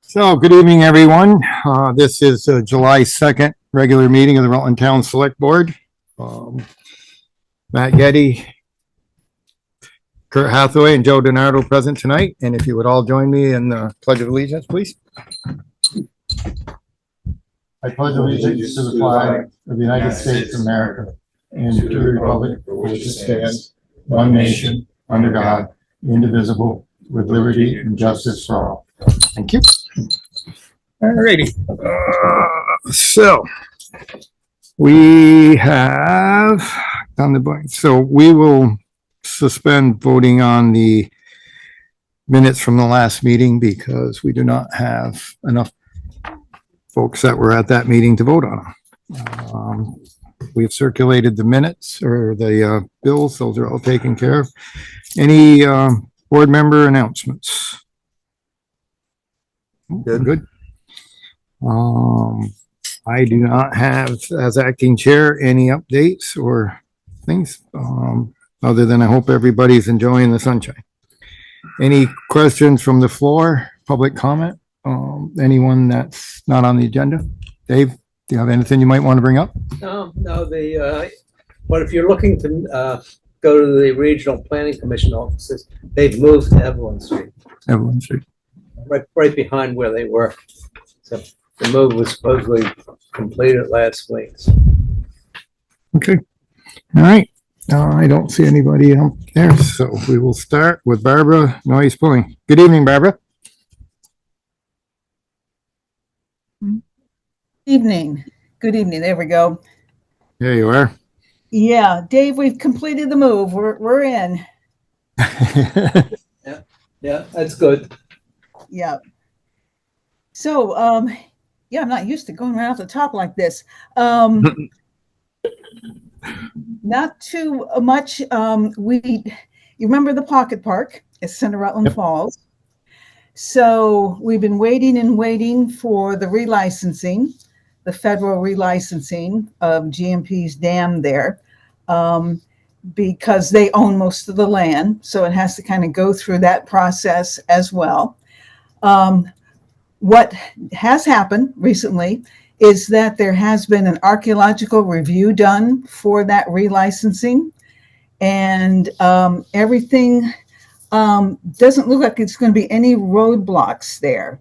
So, good evening, everyone. This is July 2nd regular meeting of the Rutland Town Select Board. Matt Getty, Kurt Hathaway, and Joe DiNardo present tonight. And if you would all join me in the Pledge of Allegiance, please. I pledge allegiance to the flag of the United States of America and to the republic for which it stands, one nation, under God, indivisible, with liberty and justice for all. Thank you. All righty. So we have done the blank. So we will suspend voting on the minutes from the last meeting because we do not have enough folks that were at that meeting to vote on them. We have circulated the minutes or the bills. Those are all taken care of. Any board member announcements? Good. I do not have, as acting chair, any updates or things, other than I hope everybody's enjoying the sunshine. Any questions from the floor? Public comment? Anyone that's not on the agenda? Dave, do you have anything you might want to bring up? No, but if you're looking to go to the Regional Planning Commission offices, they've moved to Evelyn Street. Evelyn Street. Right behind where they were. So the move was supposedly completed last week. So. Okay. All right. I don't see anybody out there, so we will start with Barbara Noise Pulling. Good evening, Barbara. Evening. Good evening. There we go. There you are. Yeah, Dave, we've completed the move. We're in. Yeah, that's good. Yeah. So, yeah, I'm not used to going right off the top like this. Not too much. You remember the Pocket Park at Center Rutland Falls. So we've been waiting for the relicensing, the federal relicensing of GMP's dam there, because they own most of the land. So it has to kind of go through that process as well. What has happened recently is that there has been an archaeological review done for that relicensing, and everything doesn't look like it's going to be any roadblocks there.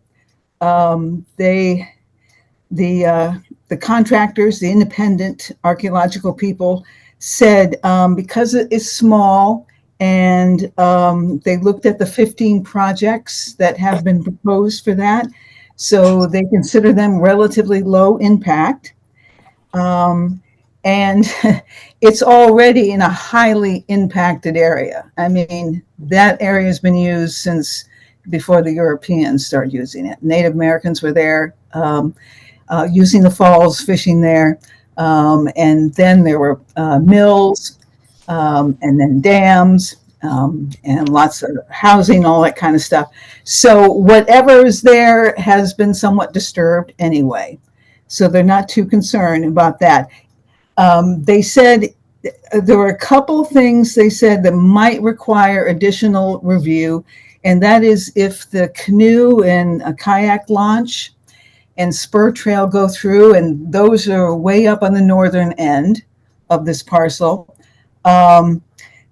The contractors, the independent archaeological people, said because it is small, and they looked at the 15 projects that have been proposed for that, so they consider them relatively low impact. And it's already in a highly impacted area. I mean, that area has been used since before the Europeans started using it. Native Americans were there, using the falls, fishing there. And then there were mills, and then dams, and lots of housing, all that kind of stuff. So whatever is there has been somewhat disturbed anyway. So they're not too concerned about that. They said there were a couple things they said that might require additional review, and that is if the canoe and a kayak launch and spur trail go through, and those are way up on the northern end of this parcel.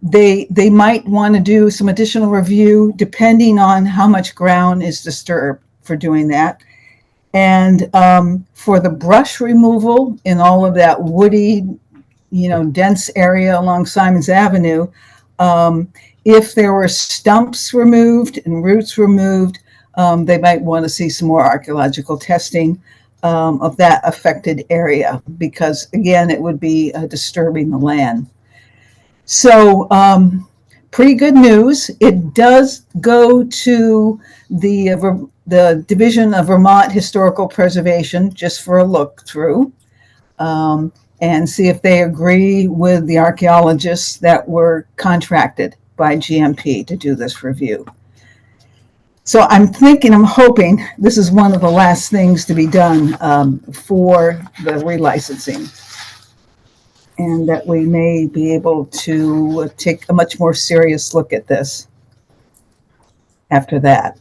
They might want to do some additional review depending on how much ground is disturbed for doing that. And for the brush removal in all of that woody, dense area along Simons Avenue, if there were stumps removed and roots removed, they might want to see some more archaeological testing of that affected area, because again, it would be disturbing the land. So pretty good news. It does go to the Division of Vermont Historical Preservation just for a look through, and see if they agree with the archaeologists that were contracted by GMP to do this review. So I'm hoping this is one of the last things to be done for the relicensing, and that we may be able to take a much more serious look at this after that.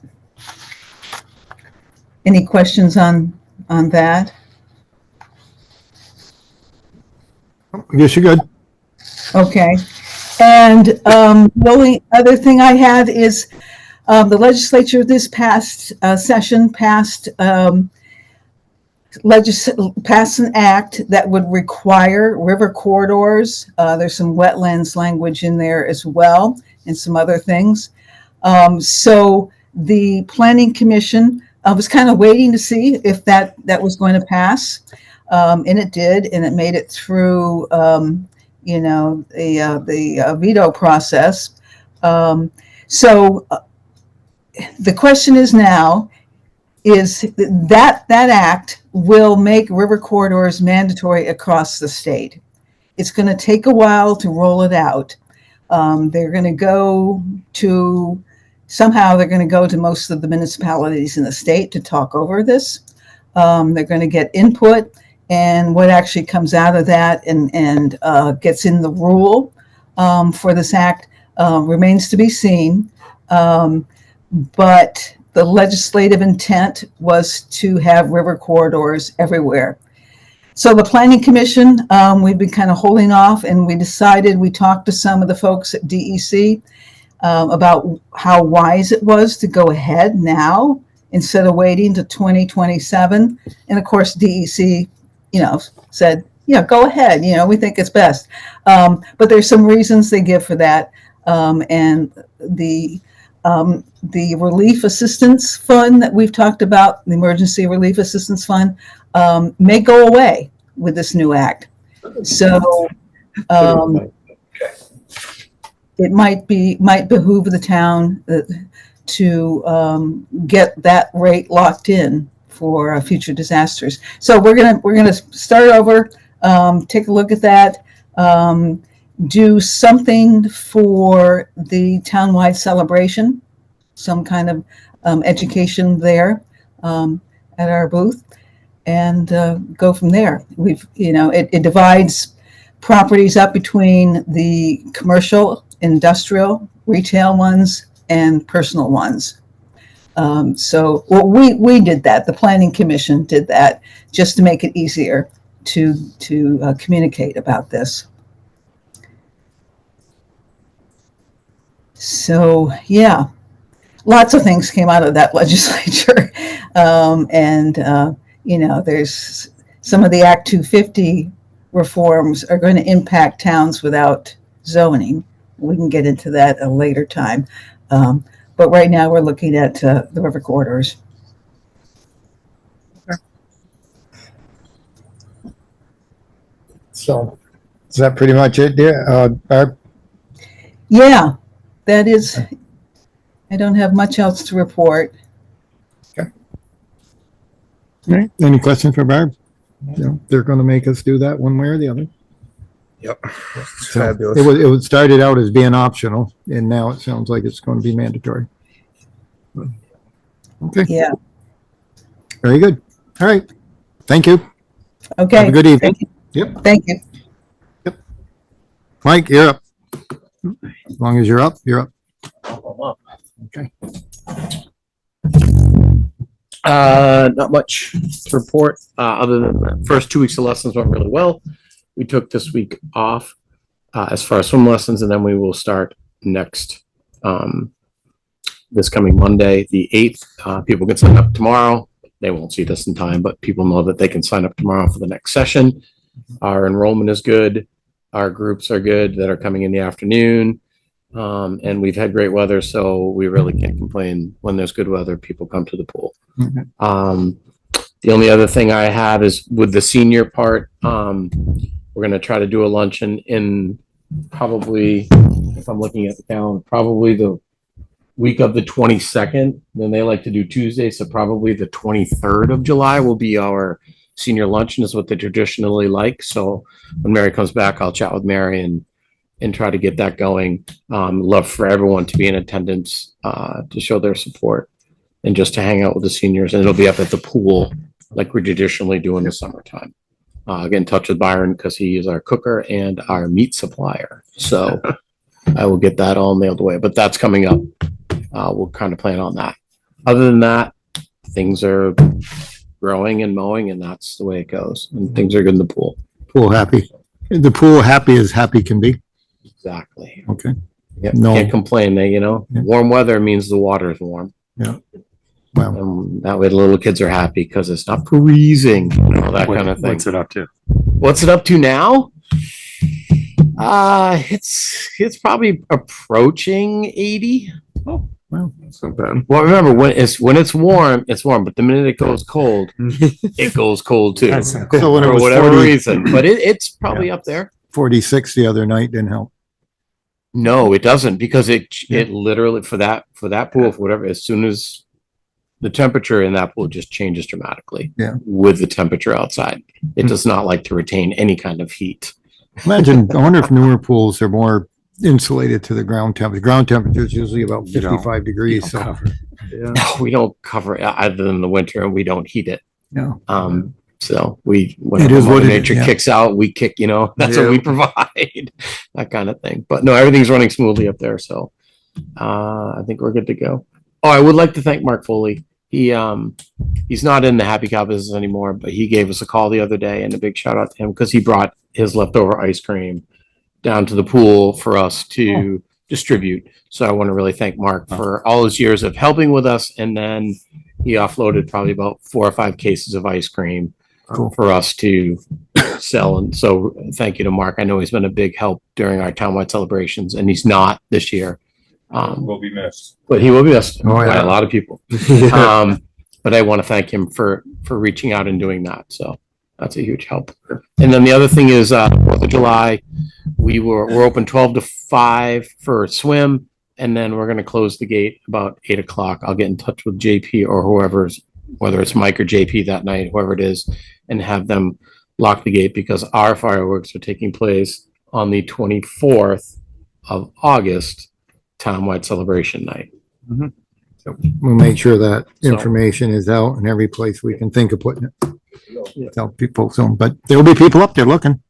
Any questions on that? I guess you're good. Okay. And the only other thing I have is the legislature this past session passed passed an act that would require river corridors. There's some wetlands language in there as well, and some other things. So the Planning Commission was kind of waiting to see if that was going to pass, and it did, and it made it through, the veto process. So the question is now, is that act will make river corridors mandatory across the state. It's going to take a while to roll it out. They're going to go to most of the municipalities in the state to talk over this. They're going to get input, and what actually comes out of that and gets in the rule for this act remains to be seen. But the legislative intent was to have river corridors everywhere. So the Planning Commission, we've been kind of holding off, and we talked to some of the folks at DEC about how wise it was to go ahead now instead of waiting to 2027. And of course, DEC, said, go ahead, we think it's best. But there's some reasons they give for that. And the relief assistance fund that we've talked about, the emergency relief assistance fund, may go away with this new act. So it might behoove the town to get that rate locked in for future disasters. So we're gonna start over, take a look at that, do something for the townwide celebration, some kind of education there at our booth, and go from there. It divides properties up between the commercial, industrial, retail ones, and personal ones. So we did that. The Planning Commission did that just to make it easier to communicate about this. So yeah, lots of things came out of that legislature, there's some of the Act 250 reforms are going to impact towns without zoning. We can get into that at a later time. But right now we're looking at the river corridors. So is that pretty much it there, Barb? Yeah, that is, I don't have much else to report. Okay. All right. Any questions for Barb? They're going to make us do that one way or the other. Yep. So Fabulous. it was started out as being optional, and now it sounds like it's going to be mandatory. Okay. Yeah. Very good. All right. Thank you. Okay. Have a good evening. Thank you. Yep. Thank you. Yep. Mike, you're up. As long as you're up, you're up. Okay. Not much to report, other than the first 2 weeks of lessons went really well. We took this week off, as far as swim lessons, and then we will start next, this coming Monday, the 8th. People can sign up tomorrow. They won't see this in time, but people know that they can sign up tomorrow for the next session. Our enrollment is good. Our groups are good that are coming in the afternoon. And we've had great weather, so we really can't complain. When there's good weather, people come to the pool. Mhm. The only other thing I have is with the senior part, we're going to try to do a luncheon in probably, if I'm looking at the calendar, probably the week of the 22nd. Then they like to do Tuesday, so probably the 23rd of July will be our senior luncheon, is what they traditionally like. So when Mary comes back, I'll chat with Mary and try to get that going. Love for everyone to be in attendance, to show their support and just to hang out with the seniors. And it'll be up at the pool like we traditionally do in the summertime. Get in touch with Byron because he is our cooker and our meat supplier. So I will get that all nailed away, but that's coming up. We'll kind of plan on that. Other than that, things are growing and mowing, and that's the way it goes. And things are good in the pool. Pool happy. The pool happy as happy can be. Exactly. Okay. Yep. No. Can't complain. Yeah. Warm weather means the water is warm. Yeah. Well, That way the little kids are happy because it's not freezing, that kind of thing. What's it up to? What's it up to now? It's probably approaching 80. Oh, well, that's not bad. Well, remember when it's warm, it's warm, but the minute it goes cold, it goes cold too. That's not so when it For was whatever 40, reason. But it's probably up there. 46 the other night didn't help. No, it doesn't, because it literally for that pool, for whatever, as soon as the temperature in that pool just changes dramatically. Yeah. With the temperature outside. It does not like to retain any kind of heat. Imagine, I wonder if newer pools are more insulated to the ground temperature. Ground temperature is usually about You don't- 55 degrees. So, No, we don't cover it other than the winter, and we don't heat it. yeah. So when It is Mother what it is, nature yeah. kicks out, we kick, that's what we provide, that kind of thing. But no, everything's running smoothly up there. So, I think we're good to go. Oh, I would like to thank Mark Foley. He's not in the Happy Cow business anymore, but he gave us a call the other day, and a big shout out to him because he brought his leftover ice cream down to the pool for us to distribute. So I want to really thank Mark for all his years of helping with us. And then he offloaded probably about 4 or 5 cases of ice cream for us to sell. And so thank you to Mark. I know he's been a big help during our townwide celebrations, and he's not this year. Will be missed. But he will be missed by yeah. a lot of people. But I want to thank him for reaching out and doing that. So that's a huge help. And then the other thing is 4th of July, we're open 12 to 5 for a swim, and then we're going to close the gate about 8 o'clock. I'll get in touch with JP or whether it's Mike or JP that night, whoever it is, and have them lock the gate, because our fireworks are taking place on the 24th of August, townwide celebration night. So we'll make sure that So- information is out in every place we can think of putting it. Tell people soon, but there'll be people up there looking.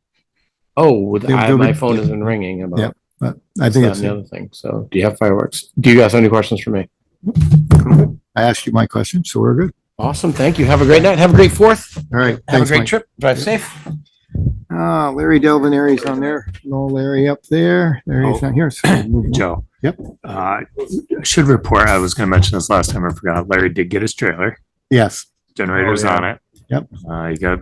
Oh, They'll my be- phone isn't ringing about Yeah, but I think that it's, and the other thing. So do you have fireworks? Do you guys have any questions for me? I asked you my question, so we're good. Awesome. Thank you. Have a great night. Have a great 4th. All right. Have a Thanks, great Mike. trip. Drive safe. Larry Del Veneri's on there. No Larry up there. Larry's not here. So we'll move on. Joe. Yep. I should report, I was gonna mention this last time, I forgot. Larry did get his trailer, Yes, generator's Oh, yeah. on it. Yep. You got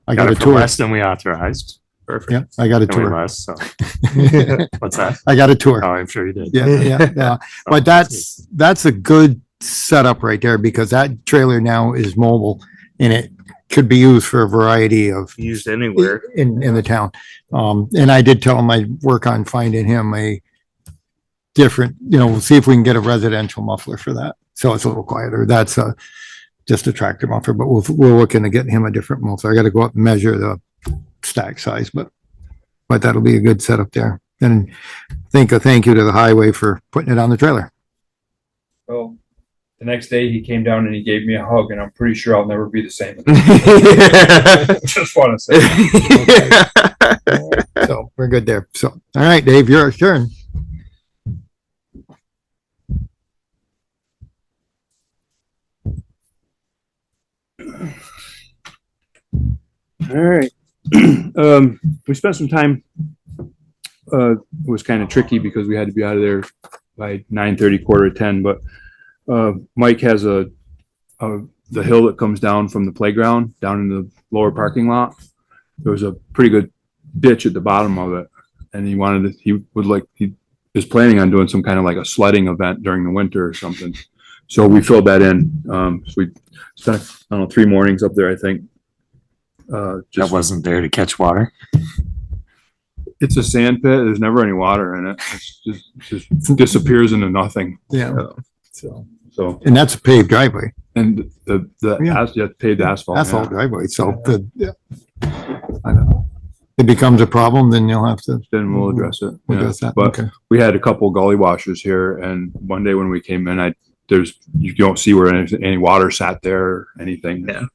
I got a it for tour. less than we authorized. Perfect. Yep, I got a And we tour. less, so. What's that? I got a tour. Oh, I'm sure you did. Yeah. But that's a good setup right there, because that trailer now is mobile and it could be used for a variety of Used anywhere. in the town. And I did tell him I'd work on finding him a different, we'll see if we can get a residential muffler for that. So it's a little quieter. That's just a tractor muffler, but we're looking to get him a different muffler. I got to go up and measure the stack size, but that'll be a good setup there. And thank you to the highway for putting it on the trailer. Well, the next day he came down and he gave me a hug, and I'm pretty sure I'll never be the same. Just want to say. So we're good there. So, all right, Dave, your turn. All right. We spent some time. It was kind of tricky because we had to be out of there by 9:30, 9:45, but Mike has the hill that comes down from the playground down in the lower parking lot. There was a pretty good ditch at the bottom of it, and he was planning on doing some kind of like a sledding event during the winter or something. So we filled that in. So we spent, I don't know, 3 mornings up there, I think. That Just wasn't there to catch water. It's a sand pit. There's never any water in it. It just disappears into nothing. Yeah. So And that's a paved driveway, and the Yeah. paved asphalt. asphalt yeah. driveway. So I know. It becomes a problem, then you'll have to Then we'll address it. we'll yeah. address that. But Okay. we had a couple gully washers here, and one day when we came in, you don't see where any water sat there or anything. Yeah.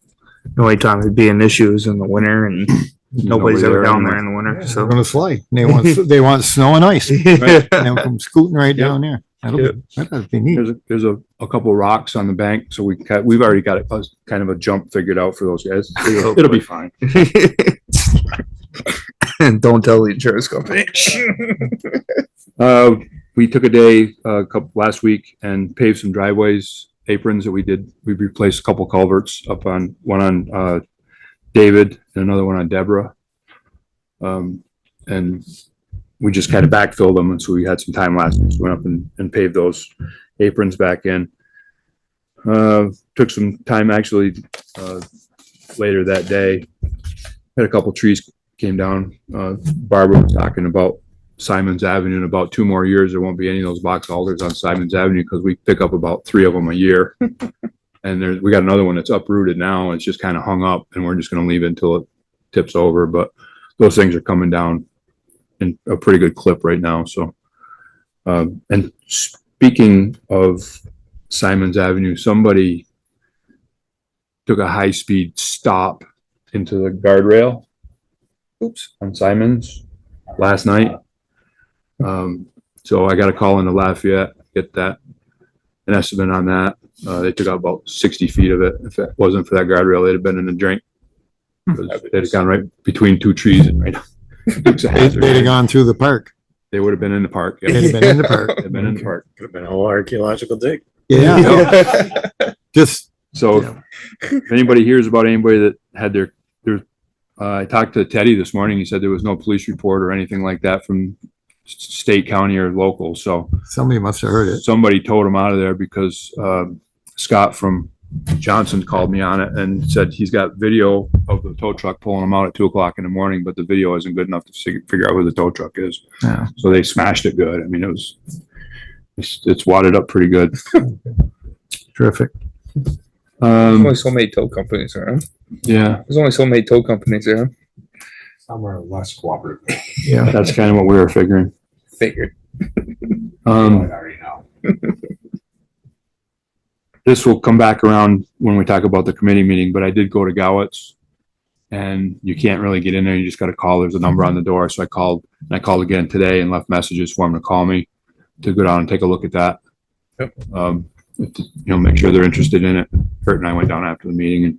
The only time it'd be an issue is in the winter, and nobody's ever down there in the winter. They're So gonna slide. They want snow and ice. Right. And come scooting right down there. That'll be neat. There's a couple rocks on the bank, so we've already got a kind of a jump figured out for those guys. It'll be fine. And don't tell the insurance company. We took a day, last week and paved some driveways, aprons that we did. We replaced a couple culverts one on David and another one on Deborah. And we just kind of backfilled them. And so we had some time last week. So went up and paved those aprons back in. Took some time actually, later that day. Had a couple trees came down. Barbara was talking about Simons Avenue. In about 2 more years, there won't be any of those box alders on Simons Avenue because we pick up about 3 of them a year. And we got another one that's uprooted now. It's just kind of hung up, and we're just going to leave it until it tips over. But those things are coming down in a pretty good clip right now. So, and speaking of Simons Avenue, somebody took a high-speed stop into the guardrail. Oops, on Simons last night. So I got a call into Lafayette, get an estimate on that. They took out about 60 feet of it. If it wasn't for that guardrail, they'd have been in the drink. They'd have gone right between 2 trees and right. They'd have gone through the park. They would have been in the park. Yeah. They'd have been in the park. They've been in the park. Could have been a whole archaeological dig. Yeah. Just, So if anybody hears about anybody that had their I talked to Teddy this morning. He said there was no police report or anything like that from state, county, or local. So somebody must have heard it. somebody towed him out of there because Scott from Johnson called me on it and said he's got video of the tow truck pulling him out at 2 o'clock in the morning, but the video isn't good enough to figure out who the tow truck is. Yeah. So they smashed it good. I mean, it's wadded up pretty good. Terrific. There's only so many tow companies around. Yeah, There's only so many tow companies around. Some are less cooperative. Yeah. that's kind of what we were figuring. Figured. Already know. This will come back around when we talk about the committee meeting, but I did go to Gowitz and you can't really get in there. You just got to call. There's a number on the door. So I called again today and left messages for them to call me to go down and take a look at that. Yep. Make sure they're interested in it. Kurt and I went down after the meeting and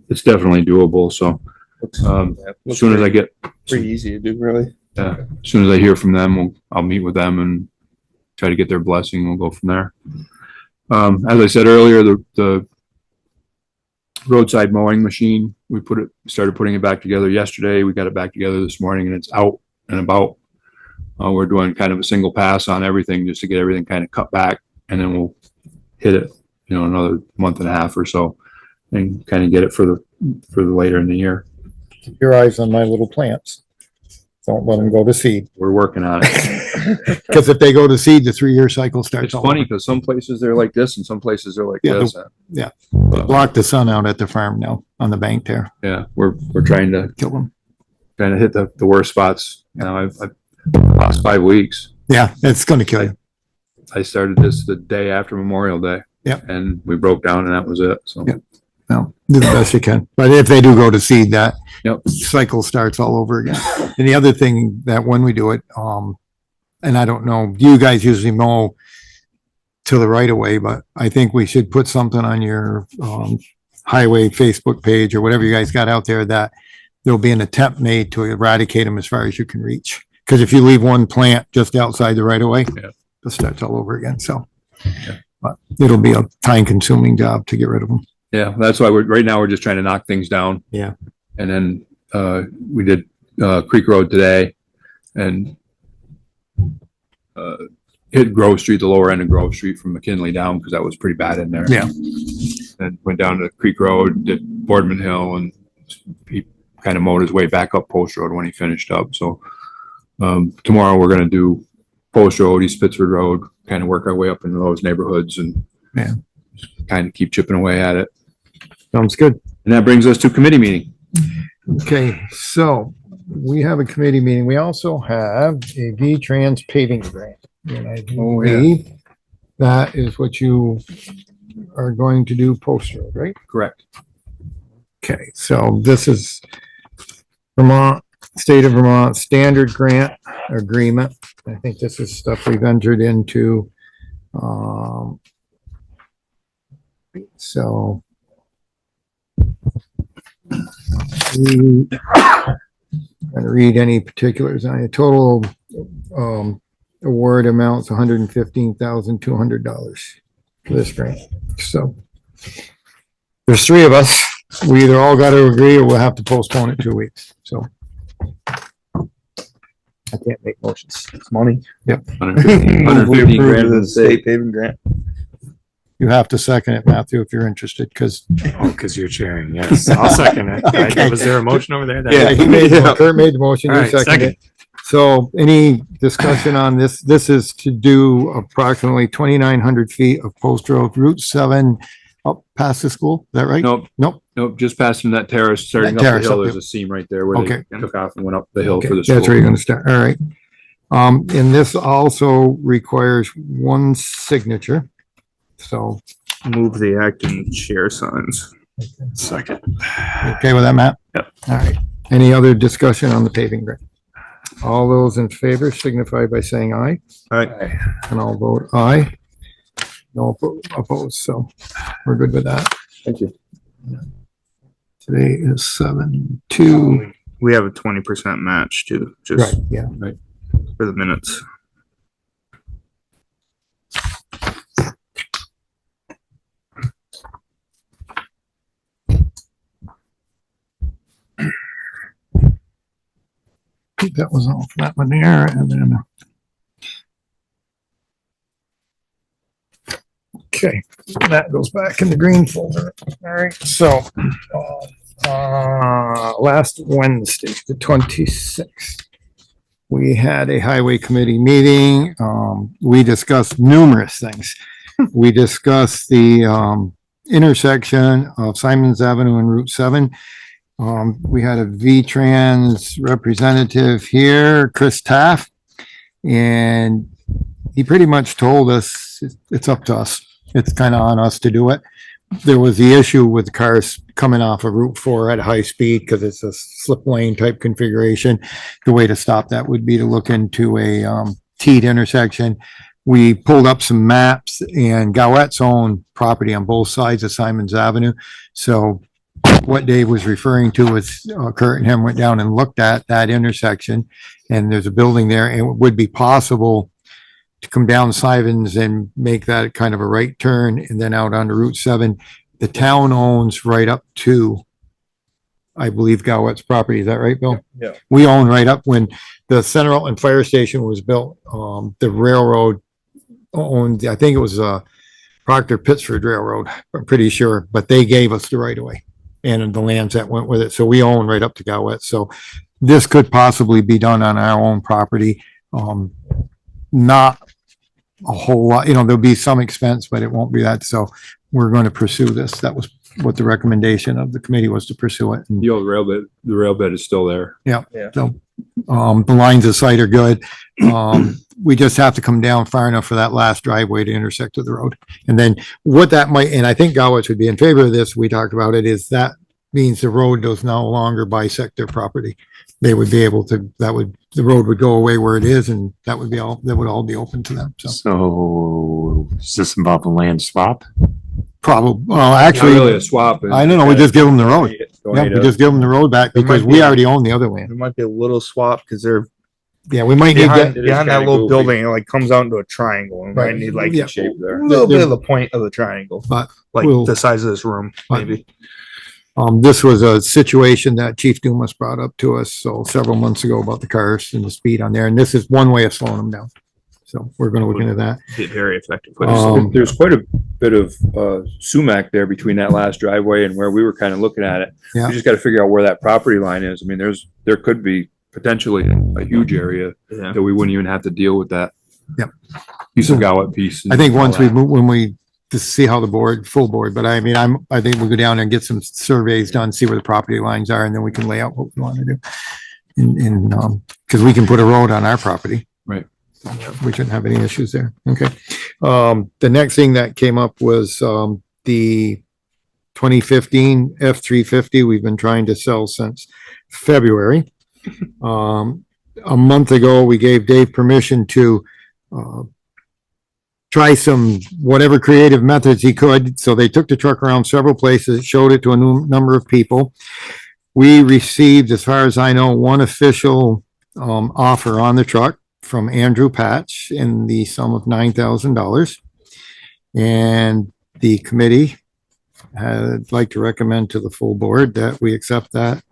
it's definitely doable. So, as soon as I get, Pretty easy to do, really. as soon as I hear from them, I'll meet with them and try to get their blessing. We'll go from there. As I said earlier, the roadside mowing machine, we started putting it back together yesterday. We got it back together this morning and it's out and about. We're doing kind of a single pass on everything just to get everything kind of cut back, and then we'll hit it, another month and a half or so and kind of get it for the later in the year. Keep your eyes on my little plants. Don't let them go to seed. We're working on it. Because if they go to seed, the 3-year cycle starts. It's all funny over. because some places they're like this and some places they're like Yeah, this. Block the sun out at the farm now on the bank there. Yeah, we're trying to Kill them. hit the worst spots. I've last 5 weeks. Yeah, it's going to kill you. I started this the day after Memorial Day. Yep. And we broke down and that was it. So Yep. No, do the best you can. But if they do go to seed, that Yep. cycle starts all over again. And the other thing that when we do it, and I don't know, you guys usually mow to the right of way, but I think we should put something on your highway Facebook page or whatever you guys got out there that there'll be an attempt made to eradicate them as far as you can reach. Because if you leave one plant just outside the right of way, Yeah. it starts all over again. So, but it'll be a time-consuming job to get rid of them. yeah, that's why right now we're just trying to knock things down. Yeah. And then we did Creek Road today and hit Grove Street, the lower end of Grove Street from McKinley down because that was pretty bad in there. Yeah. And went down to Creek Road, did Boardman Hill, and he kind of mowed his way back up Post Road when he finished up. So tomorrow we're going to do Post Road, East Pittsford Road, kind of work our way up into those neighborhoods and kind of keep chipping away at it. Sounds good. And that brings us to committee meeting. Okay, so we have a committee meeting. We also have a V-Trans paving grant. And I believe that is what you are going to do Post Road, right? Correct. Okay, so this is Vermont, State of Vermont Standard Grant Agreement. I think this is stuff we've entered into So we gonna read any particulars on it. Total award amounts $115,200 for this grant. So there's three of us. We either all got to agree or we'll have to postpone it 2 weeks. So I can't make motions. It's money. Yep. 150 grand The state paving grant. You have to second it, Matthew, if you're interested, because Oh, because you're chairing. Yes, I'll second it. Okay. Was there a motion over there? yeah, he made, Kurt made the motion, All you right, seconded it. So any discussion on this? This is to do approximately 2,900 feet of post road Route 7 up past the school. Is that right? Nope. Nope. Nope, just passing that terrace, starting That up the terrace hill, up there's a seam right there where Okay. they took off and went up the hill Okay, for the school. that's where you're gonna start. All right. And this also requires one signature. So, Move the acting chair signs. Second. okay with that, Matt? Yep. All right. Any other discussion on the paving grant? All those in favor signify by saying aye. Aye. And I'll vote aye. No opposed, so we're good with that. Thank you. Today is 7/2. We have a 20% match too, Right, just yeah. for the minutes. That was all for that one there, and then. Okay, that goes back in the green folder. All right, so, last Wednesday, the 26th, we had a highway committee meeting. We discussed numerous things. We discussed the, intersection of Simons Avenue and Route 7. We had a V-Trans representative here, Chris Taff, and he pretty much told us it's up to us. It's kind of on us to do it. There was the issue with cars coming off of Route 4 at high speed because it's a slip lane type configuration. The way to stop that would be to look into a T'd intersection. We pulled up some maps, and Gowette's own property on both sides of Simons Avenue. So what Dave was referring to was Kurt and him went down and looked at that intersection, and there's a building there, and it would be possible to come down Simons and make that kind of a right turn and then out onto Route 7. The town owns right up to, I believe, Gowette's property. Is that right, Bill? Yeah. We own right up when the Center Rutland Fire Station was built. The railroad owned, I think it was Proctor Pittsford Railroad, I'm pretty sure, but they gave us the right of way and the lands that went with it. So we own right up to Gowette. So this could possibly be done on our own property. Not a whole lot, there'll be some expense, but it won't be that. So we're going to pursue this. That was what the recommendation of the committee was, to pursue it. And The old rail bed is still there. the lines of sight are good. We just have to come down far enough for that last driveway to intersect with the road. And then what that might, and I think Gowitz would be in favor of this, we talked about it, is that means the road does no longer bisect their property. They would be able to, the road would go away where it is, and that would all be open to them. So So does this involve a land swap? probably, well, Not really actually, a swap. I don't know, we just give them the road. Yeah, Donate we a- just give them the road back There because might we be- already own the other land. There might be a little swap because they're Yeah, we might need behind, that. It is behind that kinda little goofy. building. It like comes out into a triangle and Right. might need like Yeah. a shape there. little bit of the point of the triangle, But like we'll- the size of this room, but- maybe. This was a situation that Chief Dumas brought up to us, several months ago about the cars and the speed on there, and this is one way of slowing them down. So we're gonna look into that. Be very effective. There's quite a bit of sumac there between that last driveway and where we were kind of looking at it. Yeah. We just got to figure out where that property line is. I mean, there could be potentially a huge area Yeah. that we wouldn't even have to deal with that. Yep. Piece of Gowett piece. and I think all once we that. move, when we, to see how full board, but I mean, I think we'll go down and get some surveys done, see where the property lines are, and then we can lay out what we want to do. Cause we can put a road on our property. Right. We shouldn't have any issues there. Okay. The next thing that came up was, the 2015 F-350 we've been trying to sell since February. A month ago, we gave Dave permission to, try some, whatever creative methods he could. So they took the truck around several places, showed it to a number of people. We received, as far as I know, one official, offer on the truck from Andrew Patch in the sum of $9,000. And the committee had like to recommend to the full board that we accept that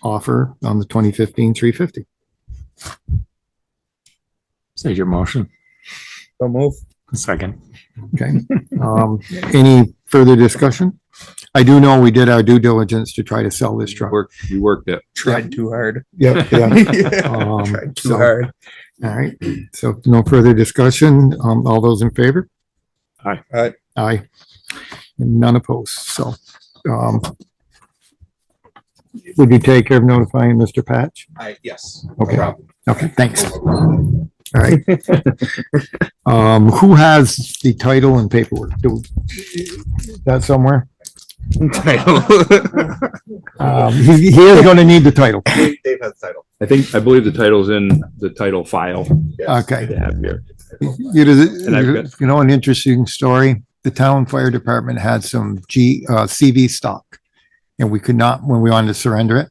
offer on the 2015 350. Say your motion. So move. Second. Okay. Any further discussion? I do know we did our due diligence to try to sell this truck. We worked it. Tried too hard. Yeah. Tried too hard. All right. So no further discussion. All those in favor? Aye. Aye. Aye. And none opposed. So, would you take care of notifying Mr. Patch? Yes. Okay. Okay, thanks. All right. Who has the title and paperwork? That somewhere? He is gonna need the title. Dave has the title. I believe the title's in the title file. Okay. They have here. You know, an interesting story. The town fire department had some CV stock. And we could not, when we wanted to surrender it,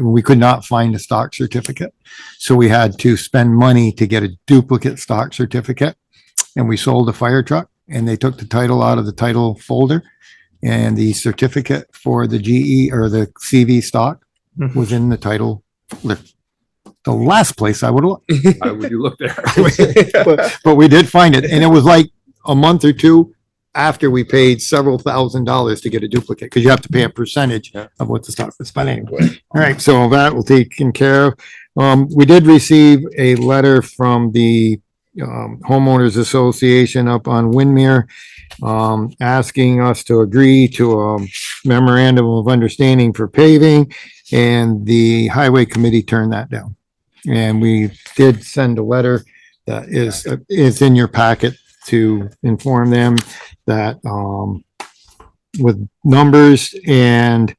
we could not find a stock certificate. So we had to spend money to get a duplicate stock certificate. And we sold a fire truck and they took the title out of the title folder. And the certificate for the GE or the CV stock was in the title folder. The last place I would look. Why would you look there? But we did find it. And it was like a month or two after we paid several $1,000s to get a duplicate, because you have to pay a percentage of what the stock was. But anyway, all right, so that will be taken care of. We did receive a letter from the homeowners association up on Windmere, asking us to agree to a memorandum of understanding for paving, and the highway committee turned that down. And we did send a letter that is in your packet to inform them that, with numbers and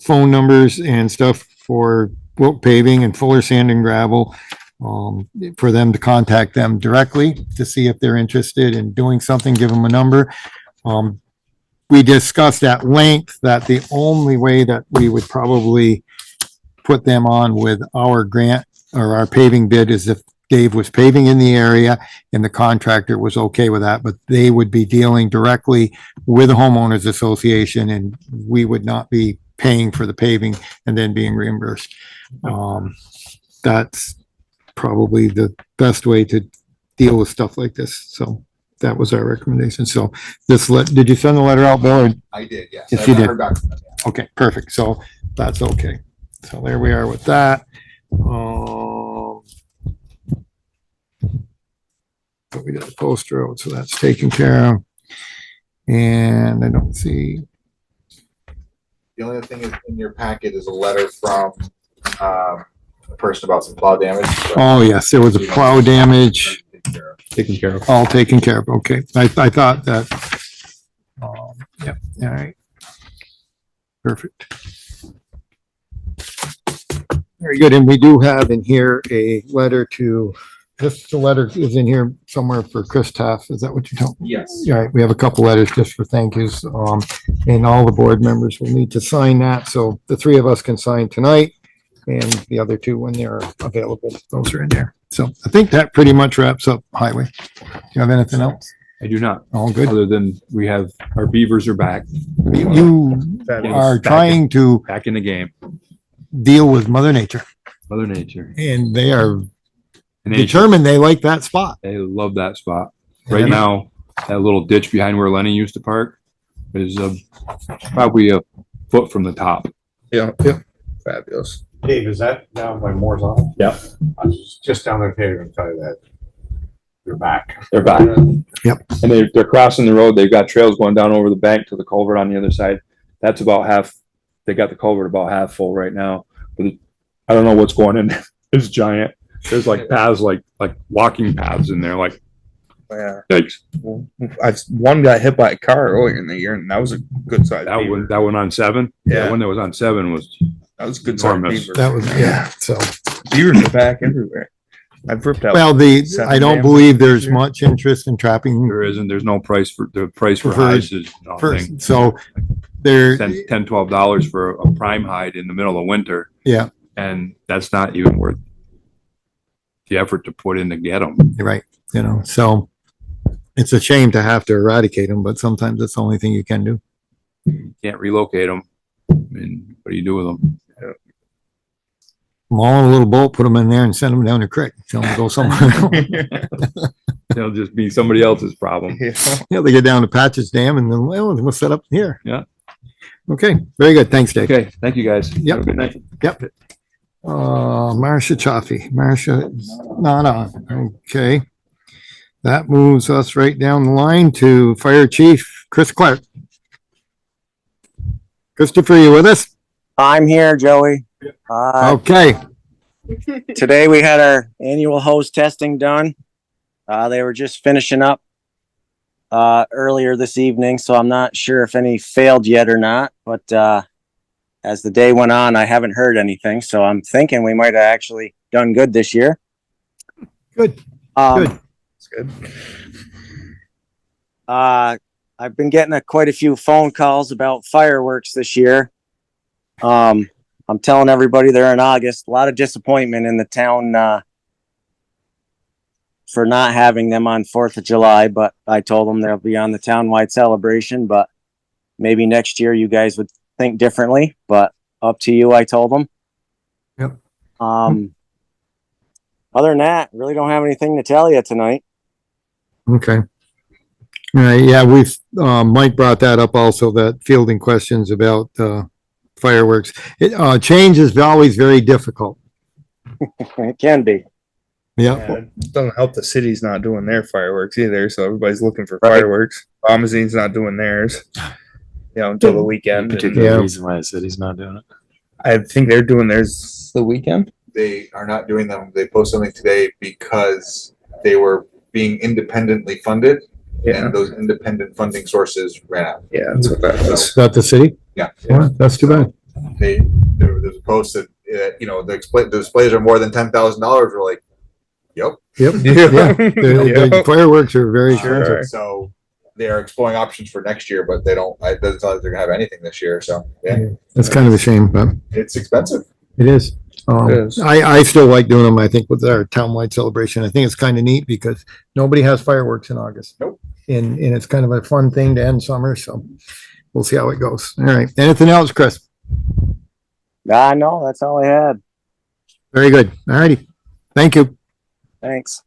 phone numbers and stuff for Wilk Paving and Fuller Sand and Gravel, for them to contact them directly to see if they're interested in doing something, give them a number. We discussed at length that the only way that we would probably put them on with our grant or our paving bid is if Dave was paving in the area and the contractor was okay with that, but they would be dealing directly with the homeowners association and we would not be paying for the paving and then being reimbursed. That's probably the best way to deal with stuff like this. So that was our recommendation. So did you send the letter out, Bill? I did, yes. Yes, I've you not did. heard back from them yet. Okay, perfect. So that's okay. So there we are with that. But we got the post road, so that's taken care of. And I don't see, The only other thing is in your packet is a letter from a person about some plow damage. oh yes, there was a plow damage, Taken care of. all taken care of. Okay, I thought that. Yeah, all right. Perfect. Very good. And we do have in here a letter to, just the letter is in here somewhere for Chris Taff. Is that what you're telling me? Yes. All right, we have a couple letters just for thank yous, and all the board members will need to sign that. So the three of us can sign tonight and the other two when they're available. Those are in there. So I think that pretty much wraps up highway. Do you have anything else? I do not, All good? other than we have, our beavers are back, You are trying to back in the game. deal with Mother Nature Mother Nature. and they are And they, determined they like that spot. they love that spot. Right now, that little ditch behind where Lenny used to park is probably a foot from the top. Yeah. Fabulous. Dave, is that down by Moore's Law? Yep. I was just down there today to tell you that they're back. They're back. Yep. And they're crossing the road. They've got trails going down over the bank to the culvert on the other side. That's about half. They got the culvert about half full right now. But I don't know what's going in there. It's giant. There's like paths, like walking paths in there. Like, Yeah. yikes. One got hit by a car earlier in the year, and that was a good size. That one on 7. Yeah. The one that was on 7 was That was a good size enormous. beaver. That was, yeah, so. Beavers are back everywhere. I've ripped out. Well, I don't dams believe this there's year. much interest in trapping There isn't, there's no price for, the price for For hides is first. nothing. So there, $10, $12 for a prime hide in the middle of winter. yeah, And that's not even worth the effort to put in to get them. you're right. You know, so it's a shame to have to eradicate them, but sometimes it's the only thing you can do. You can't relocate them. I mean, what do you do with them? Them all in a little boat, put them in there and send them down the creek. Tell them to go somewhere else. It'll just be somebody else's problem. Yeah, they get down to Patches Dam and then, well, we'll set up here. Yeah. Okay, very good. Thanks, Dave. Okay, thank you guys. Yep. Have a good night. Yep. Marcia Chioffi. Marcia, not on. Okay. That moves us right down the line to Fire Chief Chris Clerk. Christopher, you with us? I'm here, Joey. Okay. Today we had our annual hose testing done. They were just finishing up earlier this evening, so I'm not sure if any failed yet or not. But as the day went on, I haven't heard anything, so I'm thinking we might have actually done good this year. Good. Good. That's good. I've been getting quite a few phone calls about fireworks this year. I'm telling everybody they're in August. A lot of disappointment in the town for not having them on 4th of July, but I told them they'll be on the townwide celebration, but maybe next year you guys would think differently, but up to you, I told them. Yep. Other than that, really don't have anything to tell you tonight. Okay. Yeah, we've, Mike brought that up also, that fielding questions about, fireworks. Change is always very difficult. It can be. Yeah. It doesn't help the city's not doing their fireworks either, so everybody's looking for Right. fireworks. Bombazine's not doing theirs, until the weekend. Particular Yeah. reason why the city's not doing it. I think they're doing theirs the weekend. They are not doing them. They posted something today because they were being independently funded Yeah, and those independent funding sources ran out. yeah, that's what that was. Is that the city? Yeah. Yeah, that's too bad. There's a post that, the displays are more than $10,000. We're like, yep. Yep. Yeah. Yeah. The Yep. fireworks are very Sure. expensive. So they are exploring options for next year, but it doesn't sound like they're gonna have anything this year. So yeah, It's kind of a shame, but it's expensive. it is. It is. I still like doing them. I think with our townwide celebration, I think it's kind of neat because nobody has fireworks in August. Nope. And it's kind of a fun thing to end summer. So we'll see how it goes. All right. Anything else, Chris? No, that's all I had. Very good. All righty. Thank you. Thanks.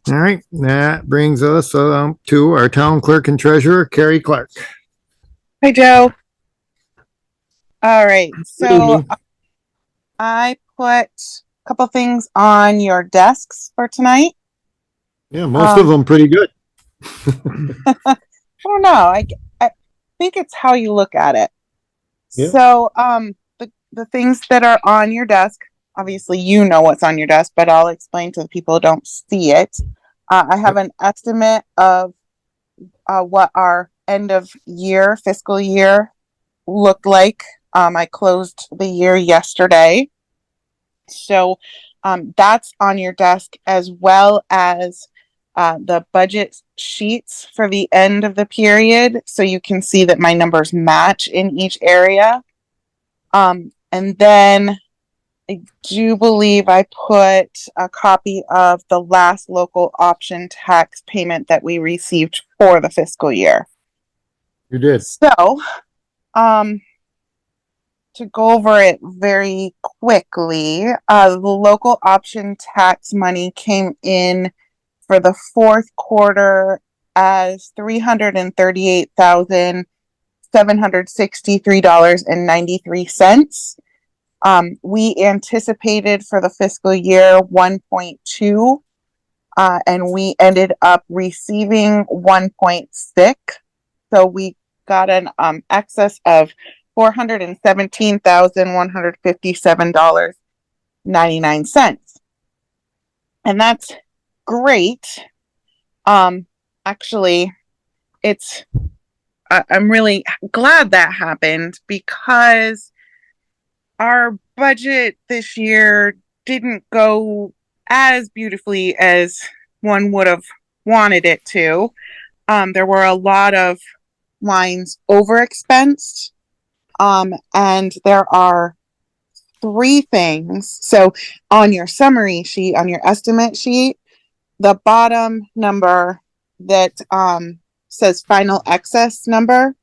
All right. That brings us to our town clerk and treasurer, Kari Clark. Hi, Joe. All right, so evening. I put a couple things on your desks for tonight. Yeah, most of them pretty good. I don't know. I think it's how you look at it. Yeah. So, the things that are on your desk, obviously you know what's on your desk, but I'll explain to the people who don't see it. I have an estimate of what our end of year, fiscal year looked like. I closed the year yesterday. So that's on your desk, as well as the budget sheets for the end of the period. So you can see that my numbers match in each area. And then I do believe I put a copy of the last local option tax payment that we received for the fiscal year. You did. So, to go over it very quickly, the local option tax money came in for the fourth quarter as $338,763.93. We anticipated for the fiscal year 1.2, and we ended up receiving 1.6. So we got an excess of $417,157.99. And that's great. Actually, I'm really glad that happened, because our budget this year didn't go as beautifully as one would have wanted it to. There were a lot of lines overexpensed. And there are 3 things. So on your summary sheet, on your estimate sheet, the bottom number that says final excess number,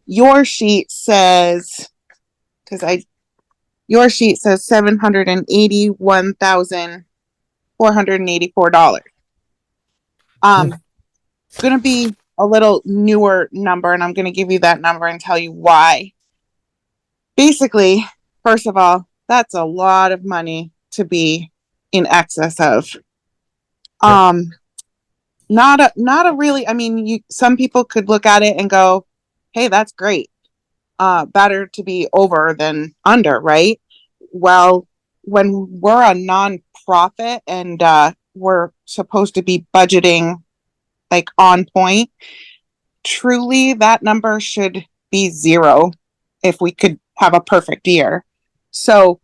your sheet says, your sheet says $781,484. It's going to be a little newer number, and I'm going to give you that number and tell you why. Basically, first of all, that's a lot of money to be in excess of. Not a really, I mean, some people could look at it and go, hey, that's great. Better to be over than under, right? Well, when we're a non-profit and we're supposed to be budgeting like on point, truly that number should be 0 if we could have a perfect year. So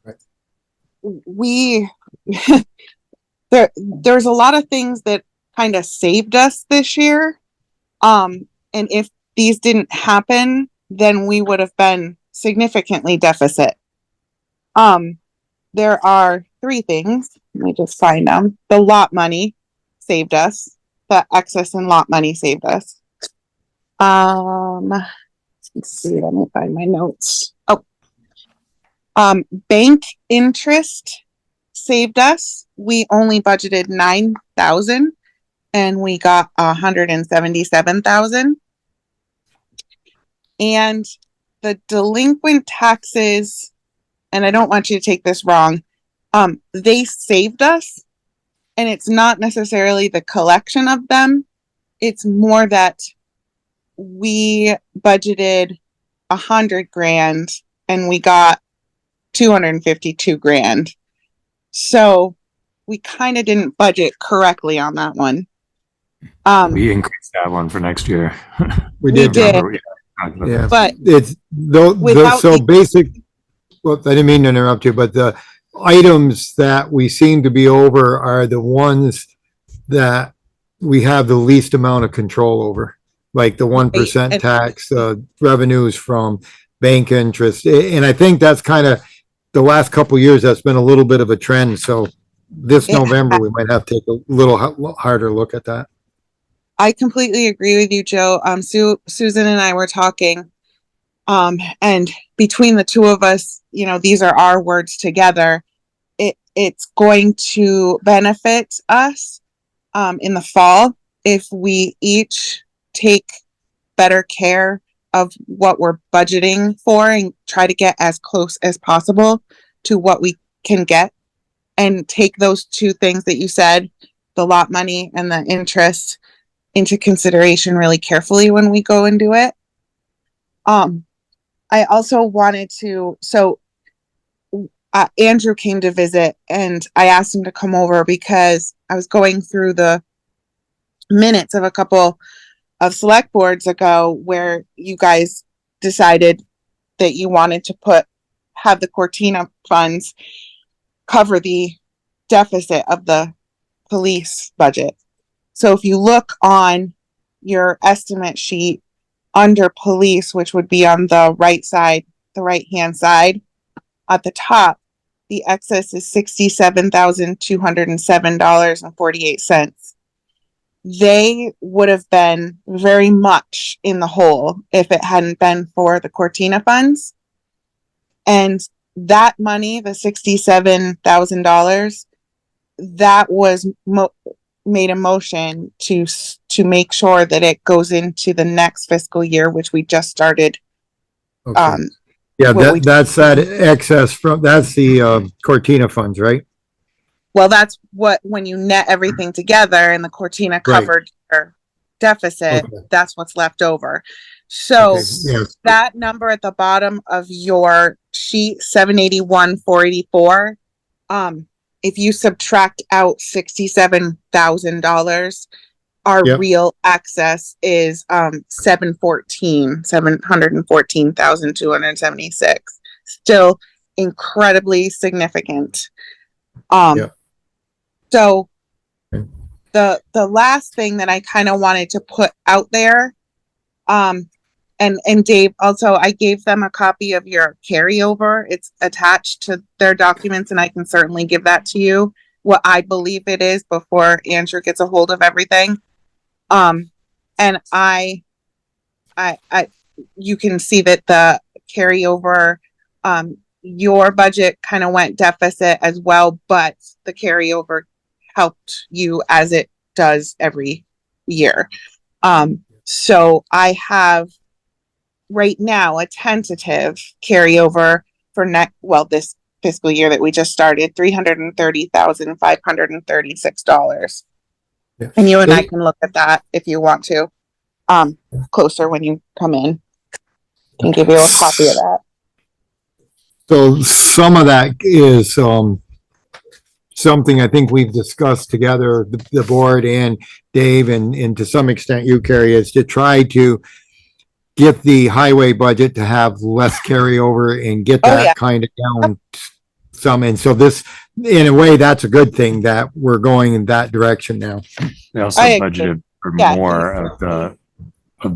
we there's a lot of things that kind of saved us this year. And if these didn't happen, then we would have been significantly deficit. There are 3 things. Let me just find them. The lot money saved us. The excess and lot money saved us. Let's see, let me find my notes. Bank interest saved us. We only budgeted 9,000 and we got 177,000. And the delinquent taxes, and I don't want you to take this wrong, they saved us. And it's not necessarily the collection of them. It's more that we budgeted 100 grand and we got 252 grand. So we kind of didn't budget correctly on that one. We increased that one for next year. We did. Yeah. But it's so basic. Well, I didn't mean to interrupt you, but the items that we seem to be over are the ones that we have the least amount of control over, like the 1% tax, revenues from bank interest. And I think that's kind of the last couple of years, that's been a little bit of a trend. So this November, we might have to take a little harder look at that. I completely agree with you, Joe. Susan and I were talking, and between the two of us, these are our words together. It's going to benefit us in the fall if we each take better care of what we're budgeting for and try to get as close as possible to what we can get, and take those 2 things that you said, the lot money and the interest, into consideration really carefully when we go and do it. I also wanted to, Andrew came to visit and I asked him to come over because I was going through the minutes of a couple of select boards ago where you guys decided that you wanted to have the Cortina funds cover the deficit of the police budget. So if you look on your estimate sheet under police, which would be on the right side, the right-hand side, at the top, the excess is $67,207.48. They would have been very much in the hole if it hadn't been for the Cortina funds. And that money, the $67,000, that was made a motion to make sure that it goes into the next fiscal year, which we just started. Okay. That's that excess that's the Cortina funds, right? Well, that's when you net everything together and the Cortina covered your deficit, that's what's left over. So that number at the bottom of your sheet, $781,484, if you subtract out $67,000, our real excess is $714,276. Still incredibly significant. Yeah. So Okay. the last thing that I kind of wanted to put out there, and Dave, also, I gave them a copy of your carryover. It's attached to their documents, and I can certainly give that to you, what I believe it is, before Andrew gets a hold of everything. And you can see that the carryover, your budget kind of went deficit as well, but the carryover helped you as it does every year. So I have right now a tentative carryover for this fiscal year that we just started, $330,536. Yeah. And you and I can look at that if you want to, closer when you come in. I can give you a copy of that. So some of that is, something I think we've discussed together, the board and Dave, and to some extent you, Kari, is to try to get the highway budget to have less carryover and get that kind of down some. And so this, in a way, that's a good thing that we're going in that direction now. They also budgeted for more of the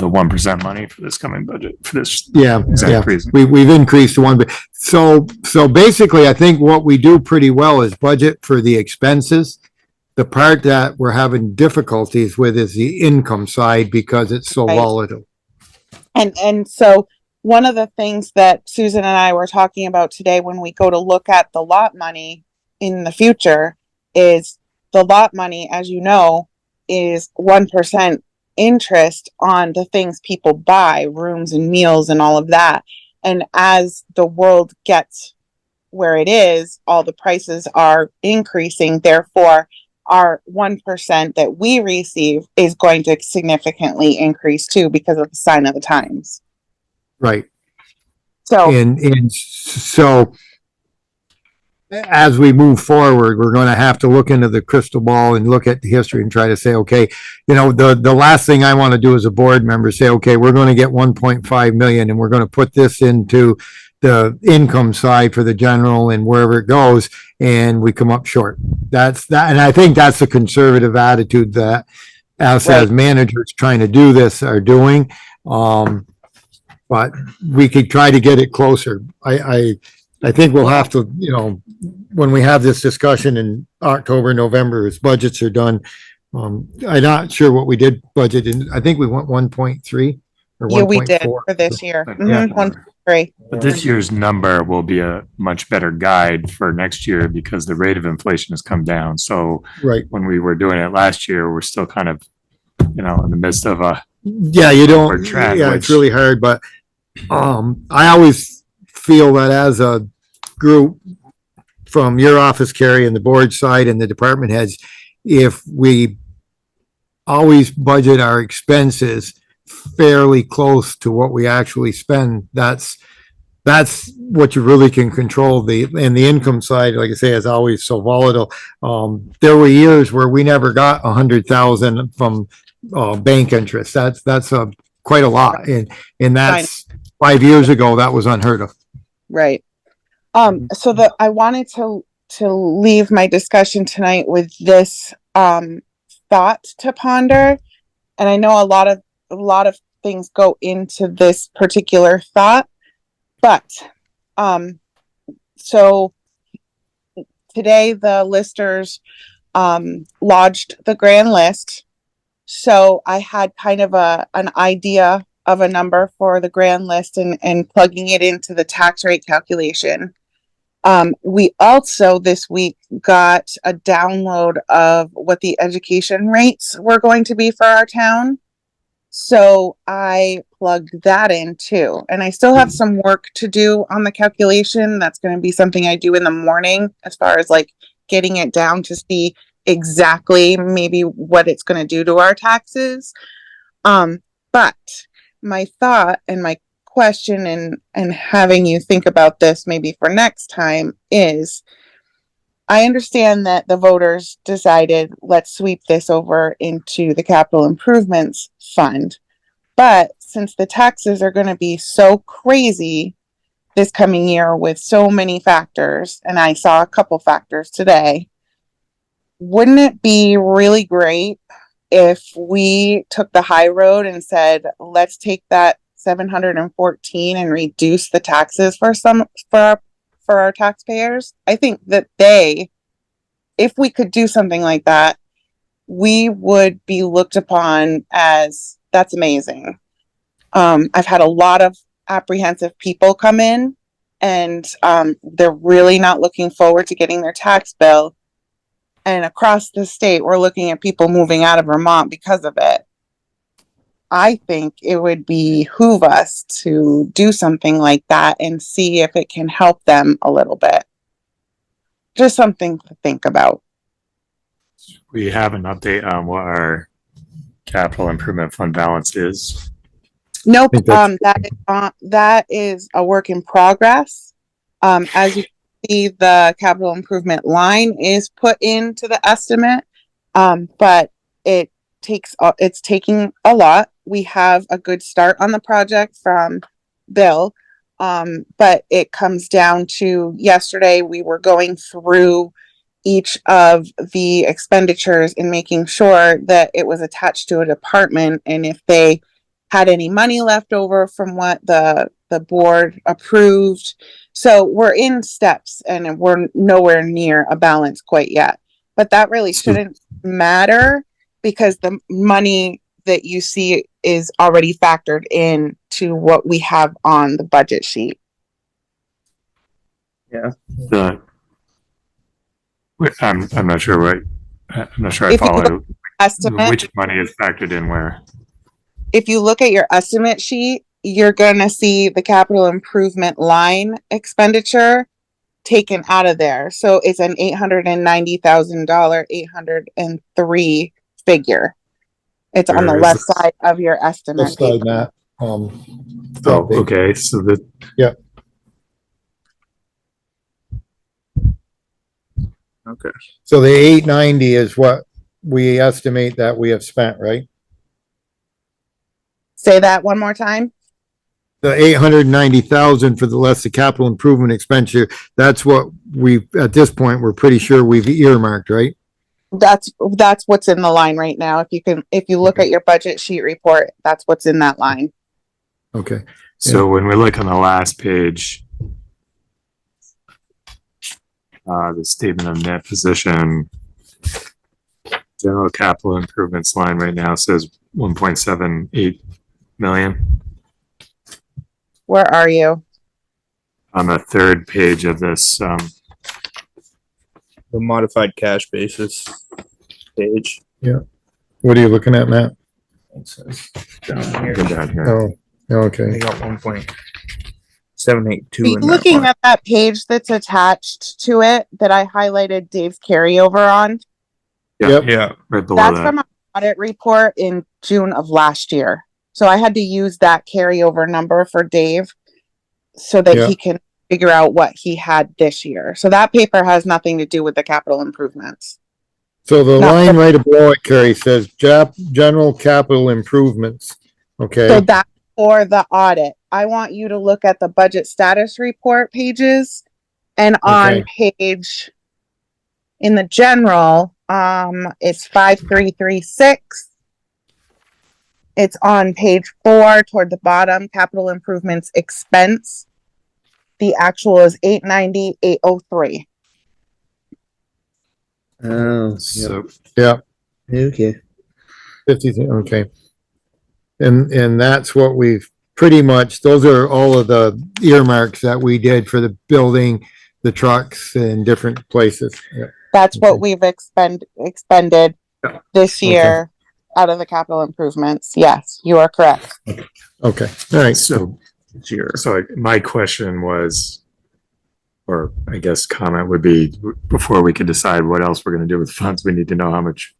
1% money for this coming budget for this exact reason. We've increased the one, but so basically I think what we do pretty well is budget for the expenses. The part that we're having difficulties with is the income side because it's so volatile. And so one of the things that Susan and I were talking about today when we go to look at the lot money in the future is the lot money, as you know, is 1% interest on the things people buy, rooms and meals and all of that. And as the world gets where it is, all the prices are increasing. Therefore, our 1% that we receive is going to significantly increase too because of the sign of the times. Right. So, and so as we move forward, we're going to have to look into the crystal ball and look at the history and try to say, okay, the last thing I want to do as a board member, say, okay, we're going to get 1.5 million and we're going to put this into the income side for the general and wherever it goes, and we come up short. That's that. And I think that's the conservative attitude that us as managers trying to do this are doing. But we could try to get it closer. I think we'll have to, when we have this discussion in October, November, as budgets are done, I'm not sure what we did budget in. I think we went 1.3 or 1.4. Yeah, we did for this year. Yeah. 1.3. But this year's number will be a much better guide for next year because the rate of inflation has come down. So when we were doing it last year, we're still kind of, in the midst of a trend, it's really hard, but I always feel that as a group from your office, Kari, and the board side and the department heads, if we always budget our expenses fairly close to what we actually spend, that's what you really can control. And the income side, like I say, is always so volatile. There were years where we never got 100,000 from bank interest. That's quite a lot, and that's 5 years ago. That was unheard of. Right. So I wanted to leave my discussion tonight with this thought to ponder, and I know a lot of things go into this particular thought, but so today the listers lodged the grand list. So I had kind of an idea of a number for the grand list and plugging it into the tax rate calculation. We also this week got a download of what the education rates were going to be for our town. So I plugged that in too. And I still have some work to do on the calculation. That's going to be something I do in the morning as far as like getting it down to see exactly maybe what it's going to do to our taxes. But my thought and my question and having you think about this maybe for next time is, I understand that the voters decided let's sweep this over into the capital improvements fund, but since the taxes are going to be so crazy this coming year with so many factors, and I saw a couple factors today. Wouldn't it be really great if we took the high road and said, let's take that 714 and reduce the taxes for our taxpayers? I think that if we could do something like that, we would be looked upon as, that's amazing. I've had a lot of apprehensive people come in, and they're really not looking forward to getting their tax bill. And across the state, we're looking at people moving out of Vermont because of it. I think it would behoove us to do something like that and see if it can help them a little bit. Just something to think about. We have an update on what our capital improvement fund balance is. Nope. That is a work in progress. As you can see, the capital improvement line is put into the estimate, but it's taking a lot. We have a good start on the project from Bill, but it comes down to yesterday we were going through each of the expenditures and making sure that it was attached to a department, and if they had any money left over from what the board approved. So we're in steps and we're nowhere near a balance quite yet, but that really shouldn't matter because the money that you see is already factored in to what we have on the budget sheet. Yeah. I'm not sure what, I'm not sure I If you follow estimate, which money is factored in where. if you look at your estimate sheet, you're going to see the capital improvement line expenditure taken out of there. So it's an $890,000, 803 figure. It's on the Where is left it? side of your estimate. Left side, paper. Matt. Oh, okay, so the. Yeah. Okay. So the 890 is what we estimate that we have spent, right? Say that one more time. The 890,000 for the less the capital improvement expenditure, that's what we, at this point, we're pretty sure we've earmarked, right? That's what's in the line right now. If you look at your budget sheet report, that's what's in that line. Okay. So when we look on the last page, the statement of net position, general capital improvements line right now says 1.78 million. Where are you? On the third page of this, The modified cash basis page. What are you looking at, Matt? It says down here. down here. Oh, okay. They got 1.782. Are you looking at that page that's attached to it that I highlighted Dave's carryover on? Yep. Yeah. Right below That's that. from our audit report in June of last year. So I had to use that carryover number for Dave so that he can figure out what he had this year. So that paper has nothing to do with the capital improvements. So the No, line right below it, Carrie, says general capital improvements. Okay. So that's for the audit. I want you to look at the budget status report pages, and on page in the general, it's 5336. It's on page 4 toward the bottom, capital improvements expense. The actual is 890,803. Oh, So Yeah. okay. 50, okay. And that's what we've pretty much, those are all of the earmarks that we did for the building, the trucks in different places. Yeah. That's Okay. what we've expended this year out of the capital improvements. Yes, you are correct. Okay. All right. So my question was, or I guess comment would be, before we can decide what else we're going to do with funds, we need to know how much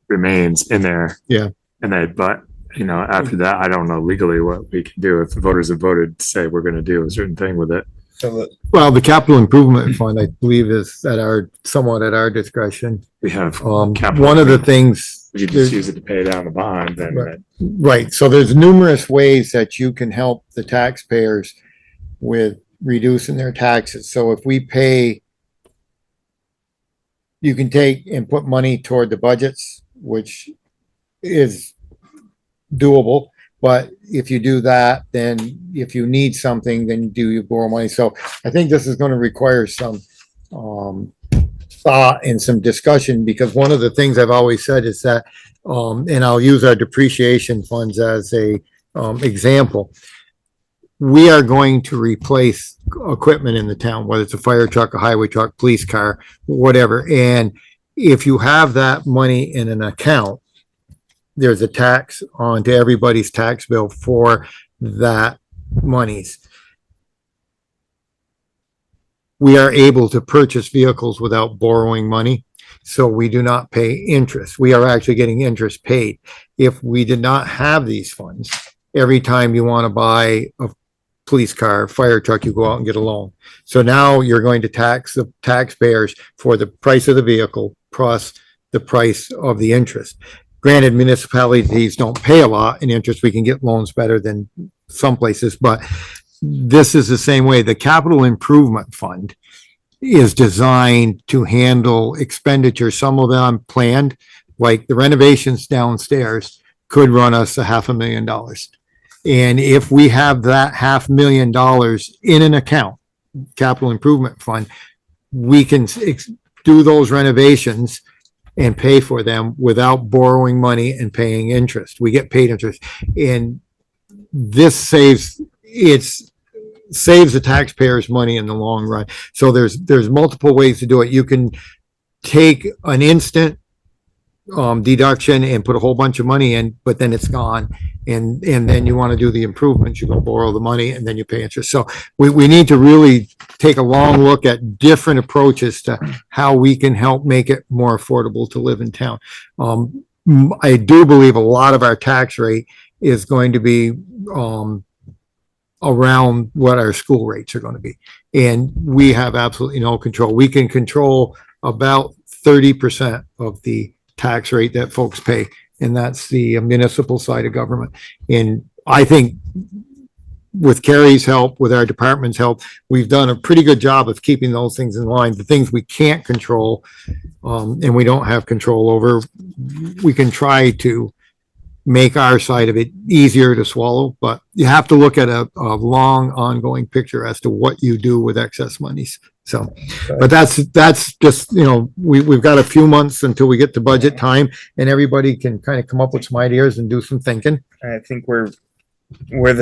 remains in there. Yeah. And then, but you know, after that, I don't know legally what we can do if the voters have voted to say we're going to do a certain thing with it. Well, the capital improvement fund, I believe, is somewhat at our discretion. We have One of the things. we could just use it to pay down the bond. Then Right. So there's numerous ways that you can help the taxpayers with reducing their taxes. So if we pay, you can take and put money toward the budgets, which is doable. But if you do that, then if you need something, then you borrow money. So I think this is going to require some thought and some discussion, because one of the things I've always said is that, and I'll use our depreciation funds as a example. We are going to replace equipment in the town, whether it's a fire truck, a highway truck, police car, whatever. And if you have that money in an account, there's a tax onto everybody's tax bill for that monies. We are able to purchase vehicles without borrowing money, so we do not pay interest. We are actually getting interest paid. If we did not have these funds, every time you want to buy a police car, fire truck, you go out and get a loan. So now you're going to tax the taxpayers for the price of the vehicle plus the price of the interest. Granted, municipalities don't pay a lot in interest. We can get loans better than some places, but this is the same way. The capital improvement fund is designed to handle expenditures. Some of them planned, like the renovations downstairs could run us $500,000. And if we have that $500,000 in an account, capital improvement fund, we can do those renovations and pay for them without borrowing money and paying interest. We get paid interest. And this saves the taxpayers money in the long run. So there's multiple ways to do it. You can take an instant deduction and put a whole bunch of money in, but then it's gone. And then you want to do the improvements, you go borrow the money and then you pay interest. So we need to really take a long look at different approaches to how we can help make it more affordable to live in town. I do believe a lot of our tax rate is going to be around what our school rates are going to be. And we have absolutely no control. We can control about 30% of the tax rate that folks pay, and that's the municipal side of government. And I think with Kari's help, with our department's help, we've done a pretty good job of keeping those things in line. The things we can't control, and we don't have control over, we can try to make our side of it easier to swallow, but you have to look at a long ongoing picture as to what you do with excess monies. So, but that's just, we've got a few months until we get to budget time, and everybody can kind of come up with some ideas and do some thinking. I think where we've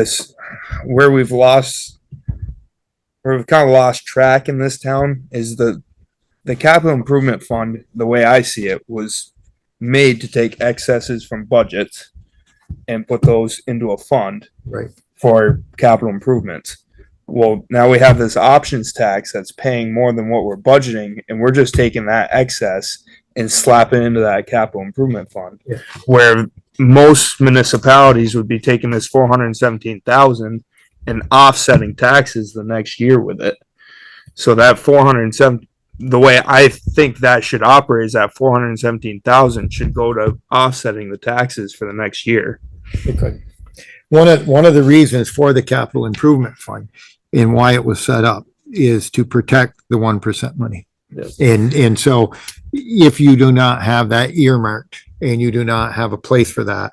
kind of lost track in this town is the capital improvement fund. The way I see it was made to take excesses from budgets and put those into a fund, right, for capital improvements. Well, now we have this options tax that's paying more than what we're budgeting, and we're just taking that excess and slapping into that capital improvement fund. Yeah. Where most municipalities would be taking this $417,000 and offsetting taxes the next year with it. So that 407, the way I think that should operate is that 417,000 should go to offsetting the taxes for the next year. It could. One of the reasons for the capital improvement fund and why it was set up is to protect the 1% money. Yes. And so if you do not have that earmarked and you do not have a place for that,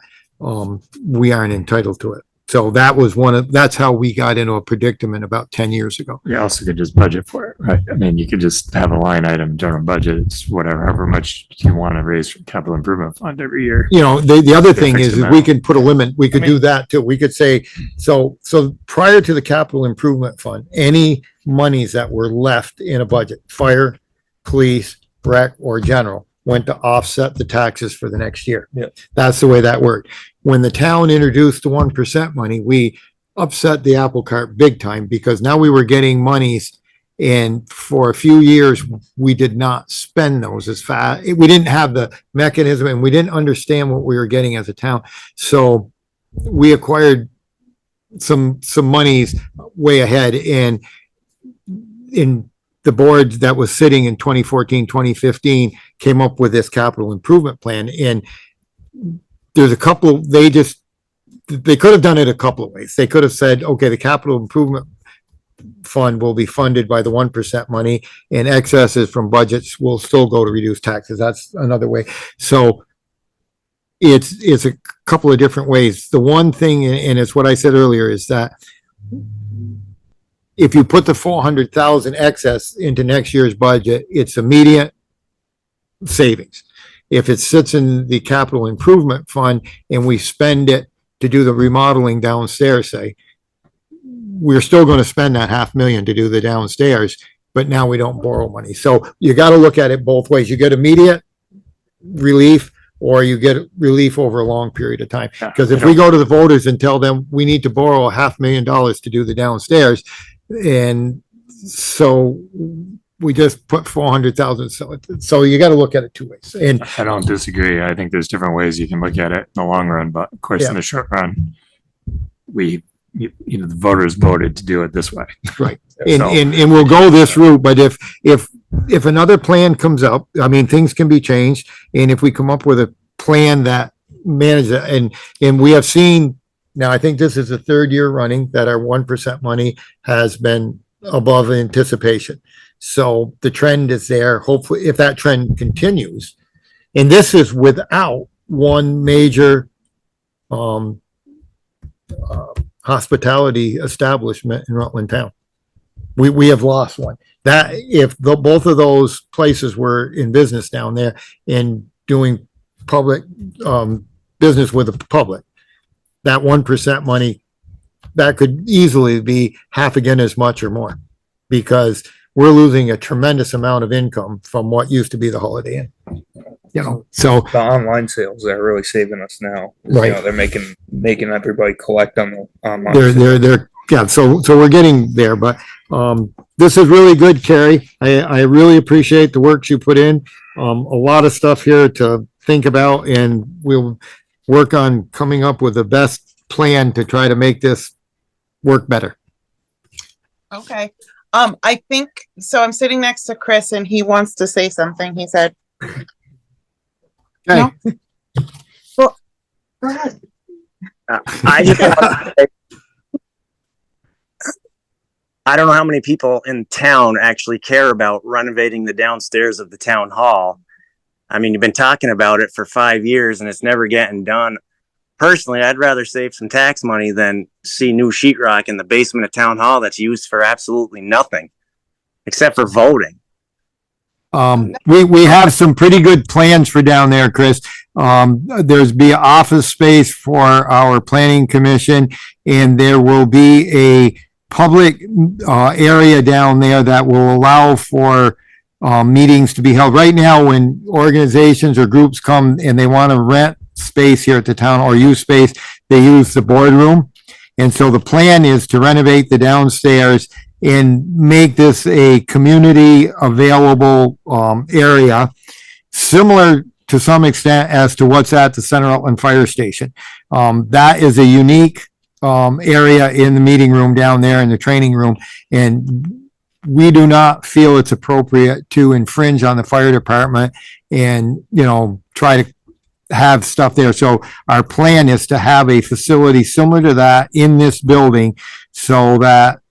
we aren't entitled to it. So that was that's how we got into a predicament about 10 years ago. You also could just budget for it, right? I mean, you could just have a line item, general budget, it's whatever, however much you want to raise from capital improvement fund every year. The other thing Fixed is amount. we can put a limit. We could do that too. We could say, so prior to the capital improvement fund, any monies that were left in a budget, fire, police, rec, or general, went to offset the taxes for the next year. Yeah. That's the way that worked. When the town introduced the 1% money, we upset the apple cart big time, because now we were getting monies, and for a few years, we did not spend those as fast. We didn't have the mechanism, and we didn't understand what we were getting as a town. So we acquired some monies way ahead, and in the board that was sitting in 2014, 2015 came up with this capital improvement plan. And there's a couple, they could have done it a couple of ways. They could have said, okay, the capital improvement fund will be funded by the 1% money, and excesses from budgets will still go to reduce taxes. That's another way. So it's a couple of different ways. The one thing, and it's what I said earlier, is that if you put the 400,000 excess into next year's budget, it's immediate savings. If it sits in the capital improvement fund and we spend it to do the remodeling downstairs, say, we're still going to spend that $500,000 to do the downstairs, but now we don't borrow money. So you got to look at it both ways. You get immediate relief, or you get relief over a long period of time. Because if we go to the voters and tell them we need to borrow $500,000 to do the downstairs, and so we just put 400,000. So you got to look at it two ways. And I don't disagree. I think there's different ways you can look at it in the long run, but of course, in the short run, the voters voted to do it this way. Right. And we'll go this route, but if another plan comes up, I mean, things can be changed. And if we come up with a plan that manages it, and we have seen, now I think this is the third year running that our 1% money has been above anticipation. So the trend is there. Hopefully, if that trend continues, and this is without one major hospitality establishment in Rutland town. We have lost one. That if both of those places were in business down there and doing public business with the public, that 1% money, that could easily be half again as much or more, because we're losing a tremendous amount of income from what used to be the Holiday Inn. So The online sales are really saving us now. Right. They're making everybody collect on the online. Yeah, so we're getting there, but this is really good, Kari. I really appreciate the work you put in. A lot of stuff here to think about, and we'll work on coming up with the best plan to try to make this work better. Okay. I think, so I'm sitting next to Chris and he wants to say something. He said, Okay. No. Well, go ahead. I just want to say, I don't know how many people in town actually care about renovating the downstairs of the town hall. I mean, you've been talking about it for 5 years and it's never getting done. Personally, I'd rather save some tax money than see new sheetrock in the basement of town hall that's used for absolutely nothing except for voting. We have some pretty good plans for down there, Chris. There's be office space for our planning commission, and there will be a public area down there that will allow for meetings to be held. Right now, when organizations or groups come and they want to rent space here at the town or use space, they use the boardroom. And so the plan is to renovate the downstairs and make this a community available area, similar to some extent as to what's at the Center Rutland Fire Station. That is a unique area in the meeting room down there in the training room, and we do not feel it's appropriate to infringe on the fire department and try to have stuff there. So our plan is to have a facility similar to that in this building, so that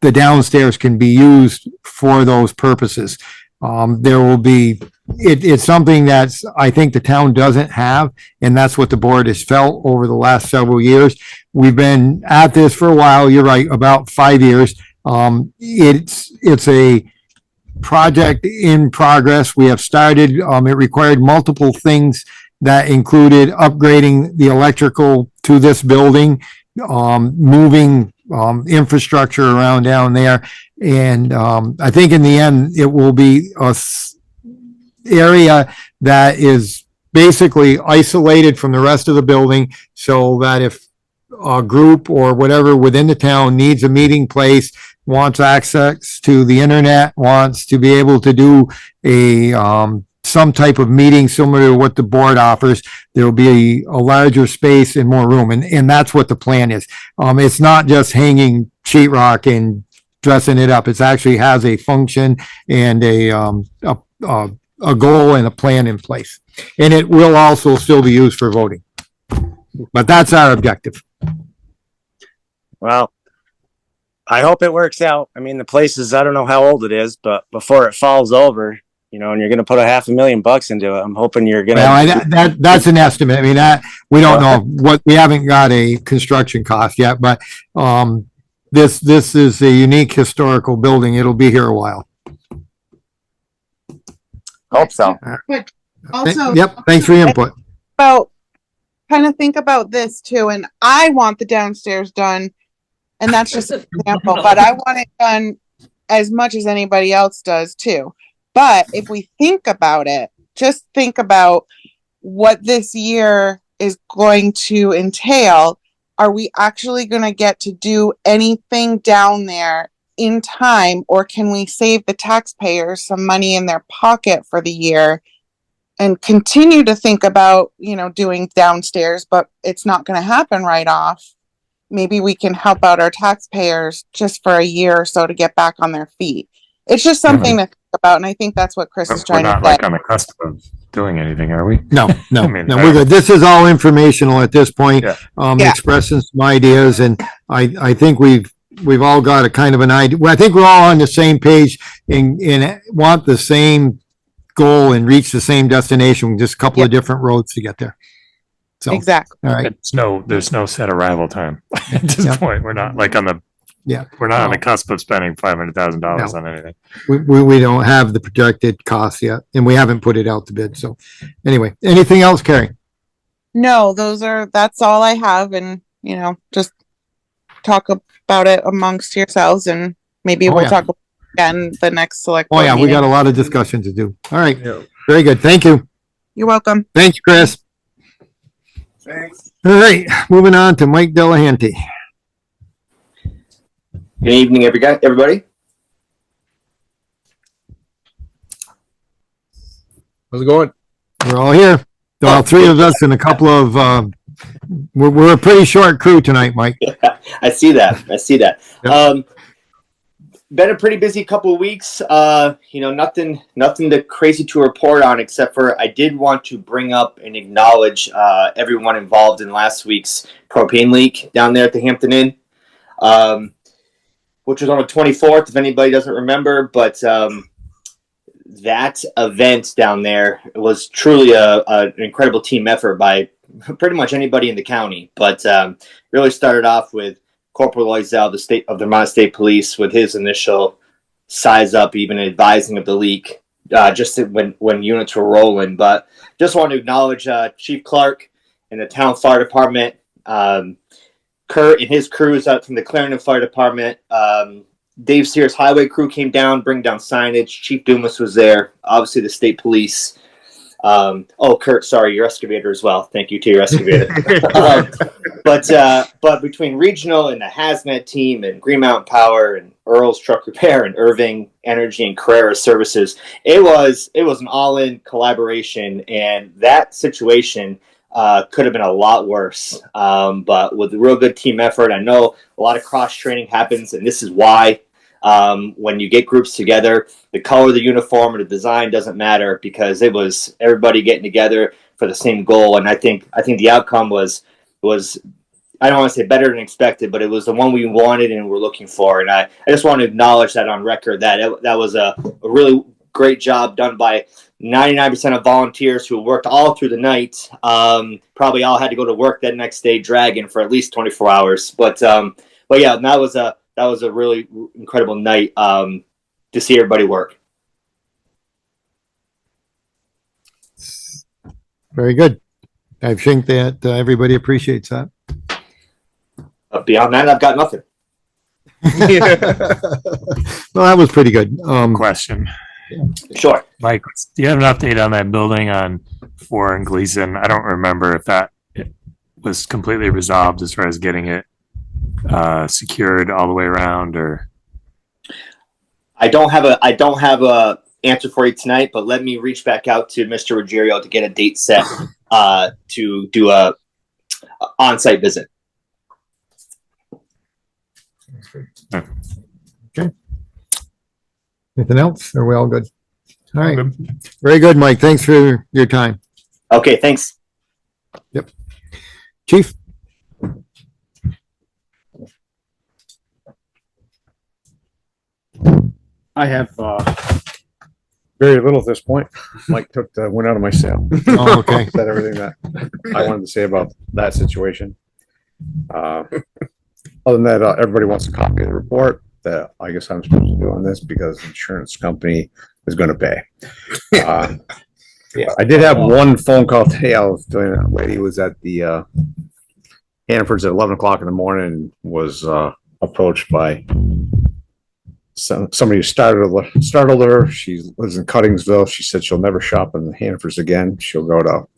the downstairs can be used for those purposes. There will be, it's something that's, I think the town doesn't have, and that's what the board has felt over the last several years. We've been at this for a while. You're right, about 5 years. It's a project in progress. We have started, it required multiple things that included upgrading the electrical to this building, moving infrastructure around down there. And I think in the end, it will be a area that is basically isolated from the rest of the building, so that if a group or whatever within the town needs a meeting place, wants access to the internet, wants to be able to do a some type of meeting similar to what the board offers, there will be a larger space and more room. And that's what the plan is. It's not just hanging sheetrock and dressing it up. It actually has a function and a goal and a plan in place. And it will also still be used for voting. But that's our objective. Well, I hope it works out. I mean, the place is, I don't know how old it is, but before it falls over, you know, and you're going to put $500,000 into it, I'm hoping you're going to. That's an estimate. I mean, we don't know we haven't got a construction cost yet, but, this is a unique historical building. It'll be here a while. Hope so. But also, Yep. Thanks for your input. about kind of think about this too. And I want the downstairs done, and that's just an example, but I want it done as much as anybody else does too. But if we think about it, just think about what this year is going to entail. Are we actually going to get to do anything down there in time, or can we save the taxpayers some money in their pocket for the year and continue to think about, you know, doing downstairs, but it's not going to happen right off? Maybe we can help out our taxpayers just for a year or so to get back on their feet. It's just something to think about, and I think that's what Chris is trying to say. We're not like on the cusp of doing anything, are we? No, I mean, we're good. This is all informational at this point. Yeah. Yeah. Expressing some ideas, and I think we've all got a kind of an idea. Well, I think we're all on the same page and want the same goal and reach the same destination, just a couple of different roads to get there. So, Exactly. all right. There's no set arrival time at this point. We're not like on the, we're not on the cusp of spending $500,000 on anything. We don't have the projected cost yet, and we haven't put it out to bid. So anyway, anything else, Kari? No, that's all I have, and, you know, just talk about it amongst yourselves, and maybe we'll talk again the next select board We meeting. got a lot of discussion to do. All right. Very good. Thank you. You're welcome. Thanks, Chris. Thanks. All right, moving on to Mike Delehanty. Good evening, everybody. How's it going? We're all here. Well, three of us and a couple of, we're a pretty short crew tonight, Mike. I see that. Yep. Been a pretty busy couple of weeks. You know, nothing crazy to report on, except for I did want to bring up and acknowledge everyone involved in last week's propane leak down there at the Hampton Inn, which was on the 24th, if anybody doesn't remember. But that event down there was truly an incredible team effort by pretty much anybody in the county. But really started off with Corporal Loisel, the Vermont State Police, with his initial size up, even advising of the leak, just when units were rolling. But just want to acknowledge Chief Clerk and the town fire department, Kurt and his crews out from the Clarendon Fire Department. Dave Sears highway crew came down, bring down signage. Chief Dumas was there. Obviously, the state police. Kurt, sorry, your excavator as well. Thank you to your excavator. But between regional and the hazmat team and Green Mountain Power and Earl's Truck Repair and Irving Energy and Carrera Services, it was an all-in collaboration, and that situation could have been a lot worse. But with a real good team effort, I know a lot of cross training happens, and this is why. When you get groups together, the color of the uniform or the design doesn't matter, because it was everybody getting together for the same goal. And I think the outcome was I don't want to say better than expected, but it was the one we wanted and we're looking for. And I just want to acknowledge that on record, that was a really great job done by 99% of volunteers who worked all through the night. Probably all had to go to work that next day dragging for at least 24 hours. But yeah, that was a really incredible night to see everybody work. Very good. I think that everybody appreciates that. Beyond that, I've got nothing. Well, that was pretty good. Question. Sure. Mike, do you have an update on that building on 4 and Gleason? I don't remember if that was completely resolved as far as getting it secured all the way around, or I don't have a answer for you tonight, but let me reach back out to Mr. Ruggiero to get a date set to do a on-site visit. Okay. Anything else? Are we all good? All right. Good. Very good, Mike. Thanks for your time. Okay, thanks. Yep. Chief? I have, very little at this point. Mike went out of my cell. Oh, okay. Said everything that I wanted to say about that situation. Other than that, everybody wants a copy of the report that I guess I'm supposed to do on this because the insurance company is going to pay. I did have one phone call today. I was doing a lady was at the Hannaford's at 11 o'clock in the morning and was approached by somebody who startled her. She lives in Cuttingsville. She said she'll never shop in the Hannaford's again. She'll go to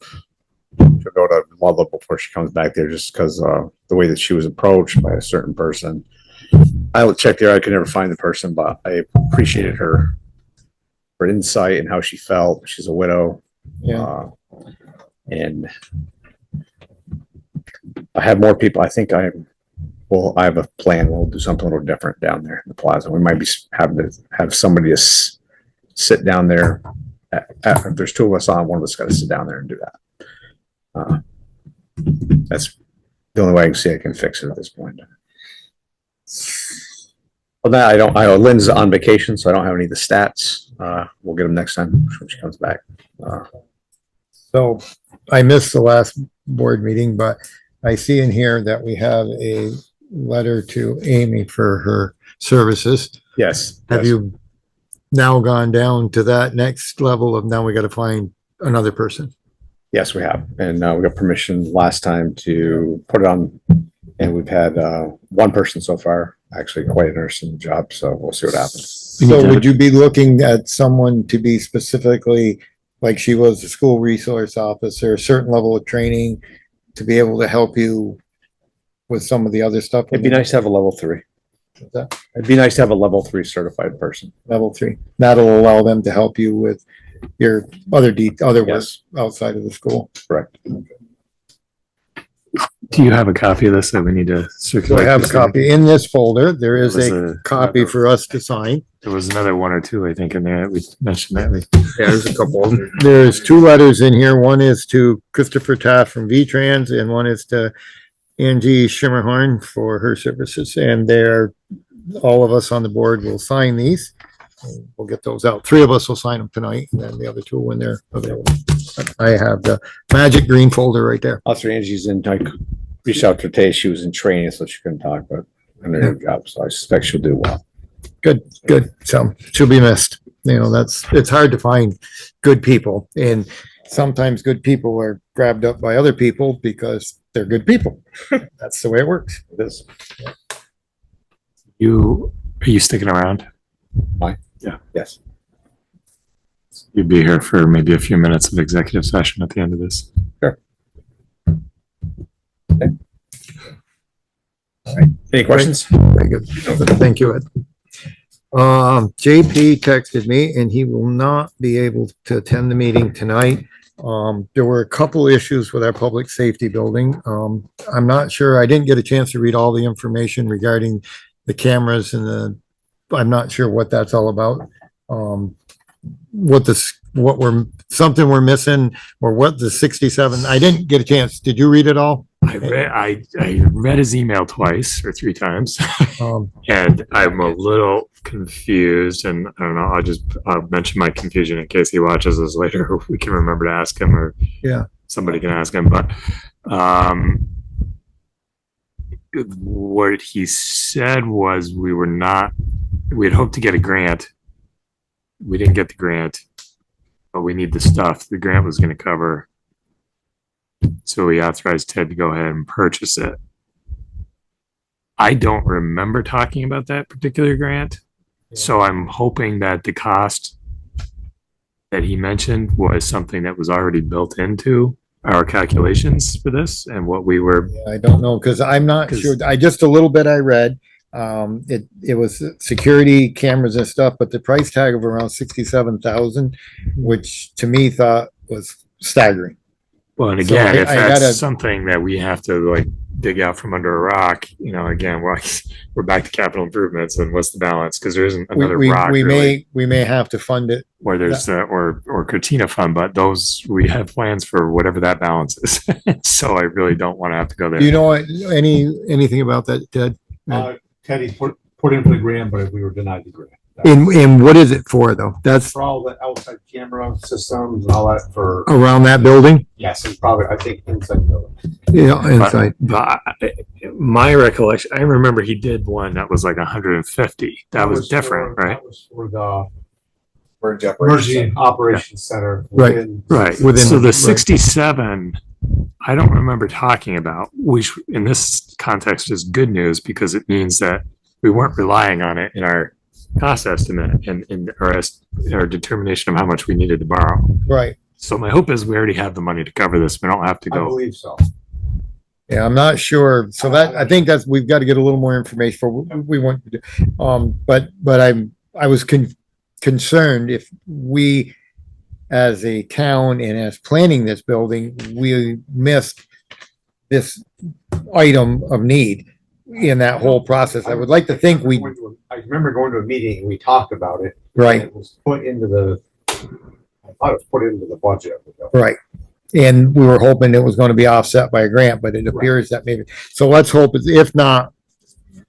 Ludlow before she comes back there, just because the way that she was approached by a certain person. I checked there. I could never find the person, but I appreciated her insight and how she felt. She's a widow. Yeah. And I have more people. I think I have a plan. We'll do something a little different down there in the plaza. We might be have somebody sit down there. If there's two of us on, one of us got to sit down there and do that. That's the only way I can see I can fix it at this point. Well, that Lynn's on vacation, so I don't have any of the stats. We'll get them next time when she comes back. So I missed the last board meeting, but I see in here that we have a letter to Amy for her services. Yes. Have you now gone down to that next level of now we got to find another person? Yes, we have. And we got permission last time to put it on. And we've had one person so far, actually quite interested in the job. So we'll see what happens. So would you be looking at someone to be specifically like she was a school resource officer, a certain level of training to be able to help you with some of the other stuff? It'd be nice to have a level 3. It'd be nice to have a level 3 certified person. Level 3. That'll allow them to help you with your other work Yes. outside of the school. Correct. Do you have a copy of this that we need to So circulate? I have a copy in this folder. There is There was a a- copy for us to sign. There was another one or two, I think, in there. We mentioned that. Yeah, there's a couple of them. There's 2 letters in here. One is to Christopher Taft from V-Trans and one is to Angie Schimmerhorn for her services. And all of us on the board will sign these. We'll get those out. 3 of us will sign them tonight and then the other 2 when they're available. I have the magic green folder right there. Also, Angie's in, I reached out to her today. She was in training, so she couldn't talk, but in her job. So I suspect she'll do well. Good. So she'll be missed. It's hard to find good people, and sometimes good people are grabbed up by other people because they're good people. That's the way it works. It is. Are you sticking around? Fine. Yeah. Yes. You'd be here for maybe a few minutes of executive session at the end of this. Sure. Okay. All right. Any questions? Very good. Thank you, Ed. JP texted me and he will not be able to attend the meeting tonight. There were a couple issues with our public safety building. I'm not sure, I didn't get a chance to read all the information regarding the cameras and I'm not sure what that's all about. Something we're missing or what the 67, I didn't get a chance. Did you read it all? I read his email twice or 3 times, Um, and I'm a little confused. And I don't know. I'll mention my confusion in case he watches this later. We can remember to ask him, or Yeah. somebody can ask him. But what he said was we had hoped to get a grant. We didn't get the grant, but we need the stuff the grant was going to cover. So we authorized Ted to go ahead and purchase it. I don't remember talking about that particular grant. So I'm hoping that the cost that he mentioned was something that was already built into our calculations for this and what we were. I don't know, because I'm not sure. Just a little bit I read. It was security cameras and stuff, but the price tag of around 67,000, which to me thought was staggering. Well, and So again, if I that's gotta- something that we have to dig out from under a rock, again, we're back to capital improvements and what's the balance? Because there isn't another rock We really, may have to fund it. where there's or Cortina fund, but we have plans for whatever that balance is. So I really don't want to have to go there. Do you know anything about that, Ted? Teddy put in for the grant, but we were denied the grant. And what is it for though? That's For all the outside camera systems and all that for, around that building? yes, and probably, I think, inside the building. Yeah, inside. My recollection, I remember he did one that was like 150. That was different, right? That was for the Emergency emergency operations center. Right. within- Right. Within So the- the right. 67, I don't remember talking about, which in this context is good news because it means that we weren't relying on it in our cost estimate and in our determination of how much we needed to borrow. Right. So my hope is we already have the money to cover this. We don't have to I go. believe so. Yeah, I'm not sure. So that, I think that's, we've got to get a little more information for what we want to do. But I was concerned if we, as a town and as planning this building, we missed this item of need in that whole process. I would like to think we, I remember going to a meeting and we talked about it. and right, It was put into I thought it was put into the budget. right. And we were hoping it was going to be offset by a grant, but it appears that maybe, so let's hope, if not,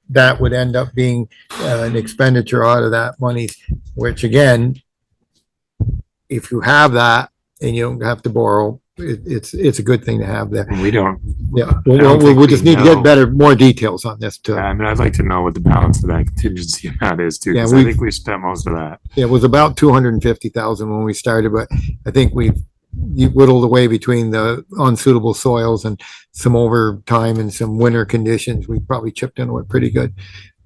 that would end up being an expenditure out of that money, which again, if you have that and you don't have to borrow, it's a good thing to have there. We don't. Yeah, I don't think we just need to know. get better, more details on this too. I mean, I'd like to know what the balance of that contingency amount is too, Yeah, because I think we spent most of that. It was about 250,000 when we started, but I think we've whittled away between the unsuitable soils and some overtime and some winter conditions. We probably chipped into it pretty good.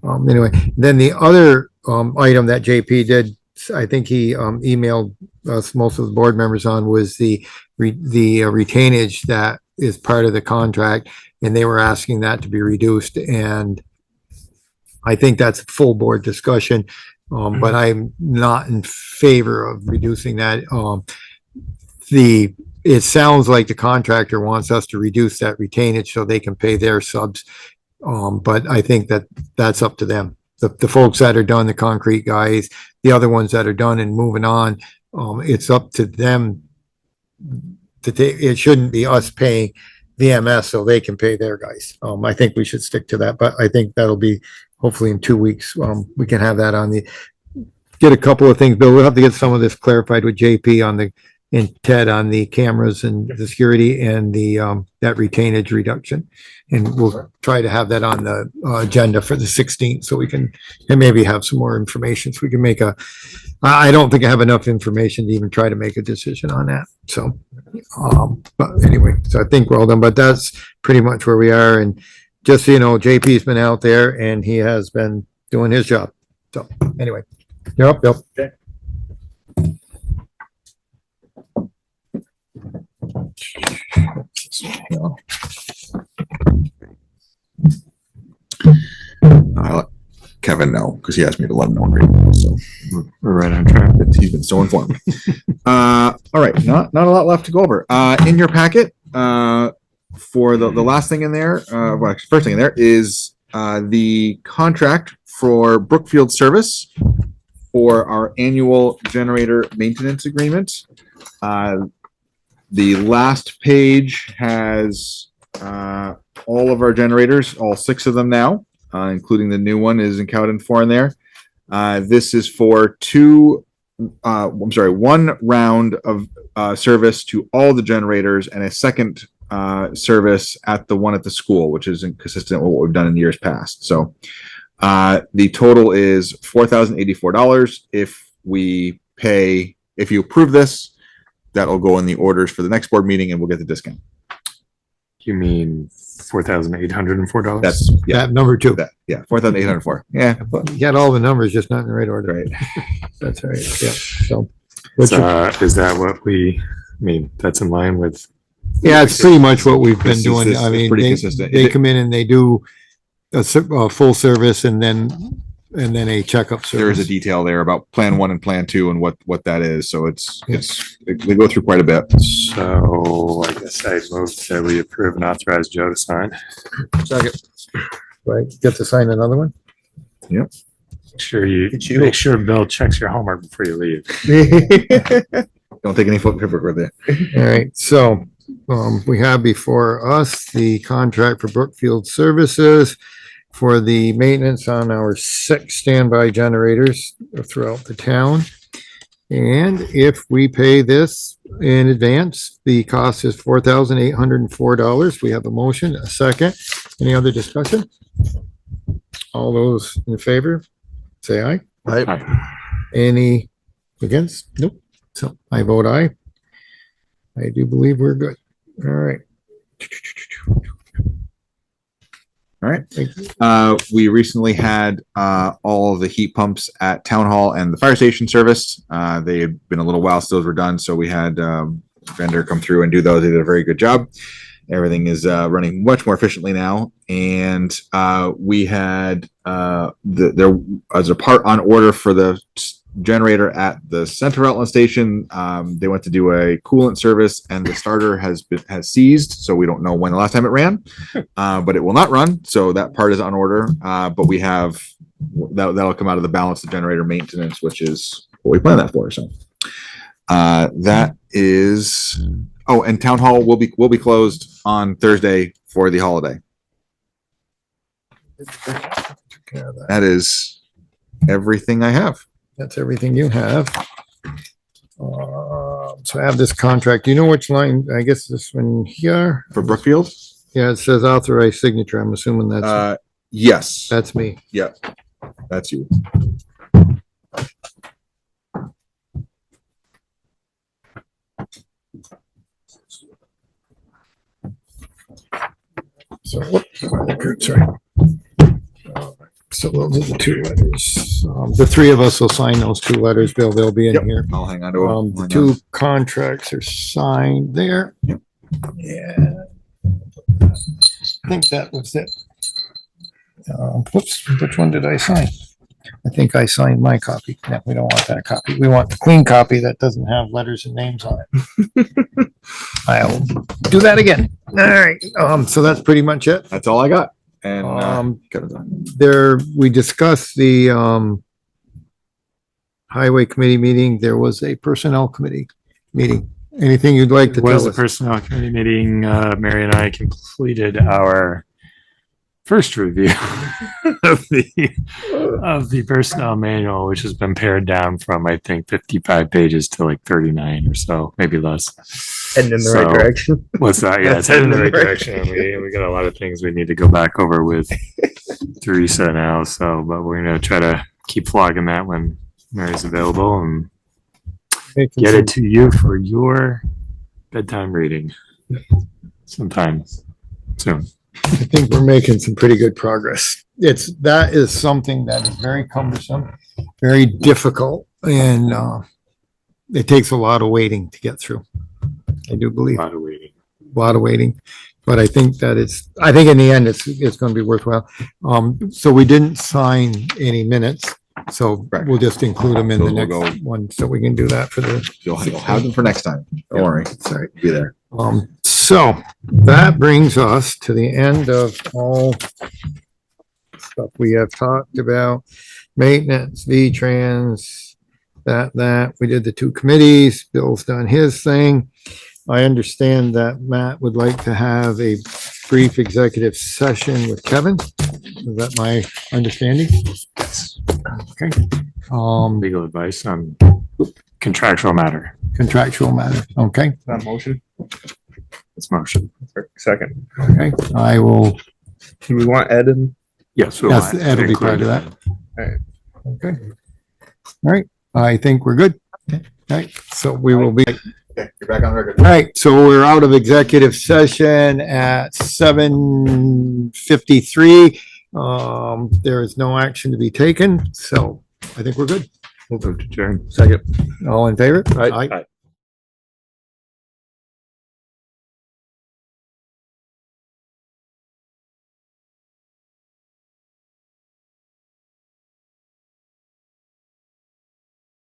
Anyway, then the other item that JP did, I think he emailed us, most of the board members on, was the retainage that is part of the contract, and they were asking that to be reduced, and I think that's a full board discussion, but I'm not in favor of reducing that. It sounds like the contractor wants us to reduce that retainage so they can pay their subs, but I think that's up to them. The folks that are done, the concrete guys, the other ones that are done and moving on, it's up to them to take. It shouldn't be us paying VMS so they can pay their guys. I think we should stick to that, but I think that'll be hopefully in 2 weeks. We can have that get a couple of things, Bill. We'll have to get some of this clarified with JP and Ted on the cameras and the security and that retainage reduction. And we'll try to have that on the agenda for the 16th so we can, and maybe have some more information so we can make I don't think I have enough information to even try to make a decision on that. So, but anyway, so I think we're all done, but that's pretty much where we are. And just so you know, JP's been out there and he has been doing his job. So anyway, you're up, Bill. Okay. I'll let Kevin know because he asked me to let him know right now. So We're right on track. he's been so informed. All right, not a lot left to go over. In your packet, for the last thing in there, well, actually, first thing in there is the contract for Brookfield Service for our annual generator maintenance agreement. The last page has all of our generators, all 6 of them now, including the new one is in Cowden 4 in there. This is for one round of service to all the generators and a second service at the one at the school, which is consistent with what we've done in years past. So the total is $4,084. If you approve this, that'll go in the orders for the next board meeting and we'll get the discount. You mean $4,804? That's, yeah, That number 2. yeah, 4,804. Yeah. You got all the numbers, just not in the right order. Right. That's right. Yeah. So. Is that what that's in line with? Yeah, it's pretty much what we've been This is- doing. this I is mean, pretty consistent. they come in and they do a full service and then a checkup There is a service. detail there about plan 1 and plan 2 and what that is. So they go through quite a bit. So I guess I moved that we approve and authorize Joe to sign. Second. Right, get to sign another one? Yep. Make sure Bill checks your homework before you leave. Don't take any paperwork with you. All right, so, we have before us the contract for Brookfield Services for the maintenance on our 6 standby generators throughout the town. And if we pay this in advance, the cost is $4,804. We have a motion, a second. Any other discussion? All those in favor, say aye. Aye. Any against? Nope. So I vote aye. I do believe we're good. All right. All right. We recently had all of the heat pumps at Town Hall and the fire station serviced. They had been a little while since those were done, so we had vendor come through and do those. They did a very good job. Everything is running much more efficiently now, and we had there as a part on order for the generator at the center Rutland station. They went to do a coolant service, and the starter has seized, so we don't know when the last time it ran, but it will not run. So that part is on order. But we have that'll come out of the balance of generator maintenance, which is what we plan that for. So that is. Oh, and Town Hall will be closed on Thursday for the holiday. That is everything I have. That's everything you have. So I have this contract. Do you know which line? I guess this one here. For Brookfield? Yeah, it says authorized signature. I'm assuming that's yes. That's me. Yeah, that's you. So, sorry. So those are the 2 letters. The 3 of us will sign those 2 letters, Bill. They'll be in Yep. here. I'll hang on to them. The 2 contracts are signed there. Yep. Yeah. I think that was it. Whoops, which one did I sign? I think I signed my copy. No, we don't want that copy. We want the clean copy that doesn't have letters and names on it. I'll do that again. All right. So that's pretty much it. That's all I got. And there, we discussed the highway committee meeting. There was a personnel committee meeting. Anything you'd like to It was tell a us? personnel committee meeting. Mary and I completed our first review of the personnel manual, which has been pared down from, I think, 55 pages to like 39 or so, maybe less. Heading in the right direction. What's that? Yeah, it's heading in the right direction. We got a lot of things we need to go back over with Teresa now. So, but we're going to try to keep flogging that when Mary's available and get it to you for your bedtime reading sometime soon. I think we're making some pretty good progress. That is something that is very cumbersome, very difficult, and it takes a lot of waiting to get through. I do believe. A lot of waiting. A lot of waiting. But I think that I think in the end, it's going to be worthwhile. So we didn't sign any minutes, so we'll just include them in the next one, so we can do that for the. You'll have them for next time. Don't worry. Sorry. Be there. So that brings us to the end of all stuff we have talked about. Maintenance, V-Trans, that. We did the 2 committees. Bill's done his thing. I understand that Matt would like to have a brief executive session with Kevin. Is that my understanding? Yes. Okay. Legal advice on contractual matter. Contractual matter. Okay. That motion. It's motion. Second. Okay. I will. Do we want Ed and? Yes. Yes, Ed will be part of that. All right. Okay. All right. I think we're good. All right. So we will be. Okay, you're back on the record. All right, so we're out of executive session at 7:53. There is no action to be taken, so I think we're good. We'll go to adjourn. Second. All in favor? Aye. Aye.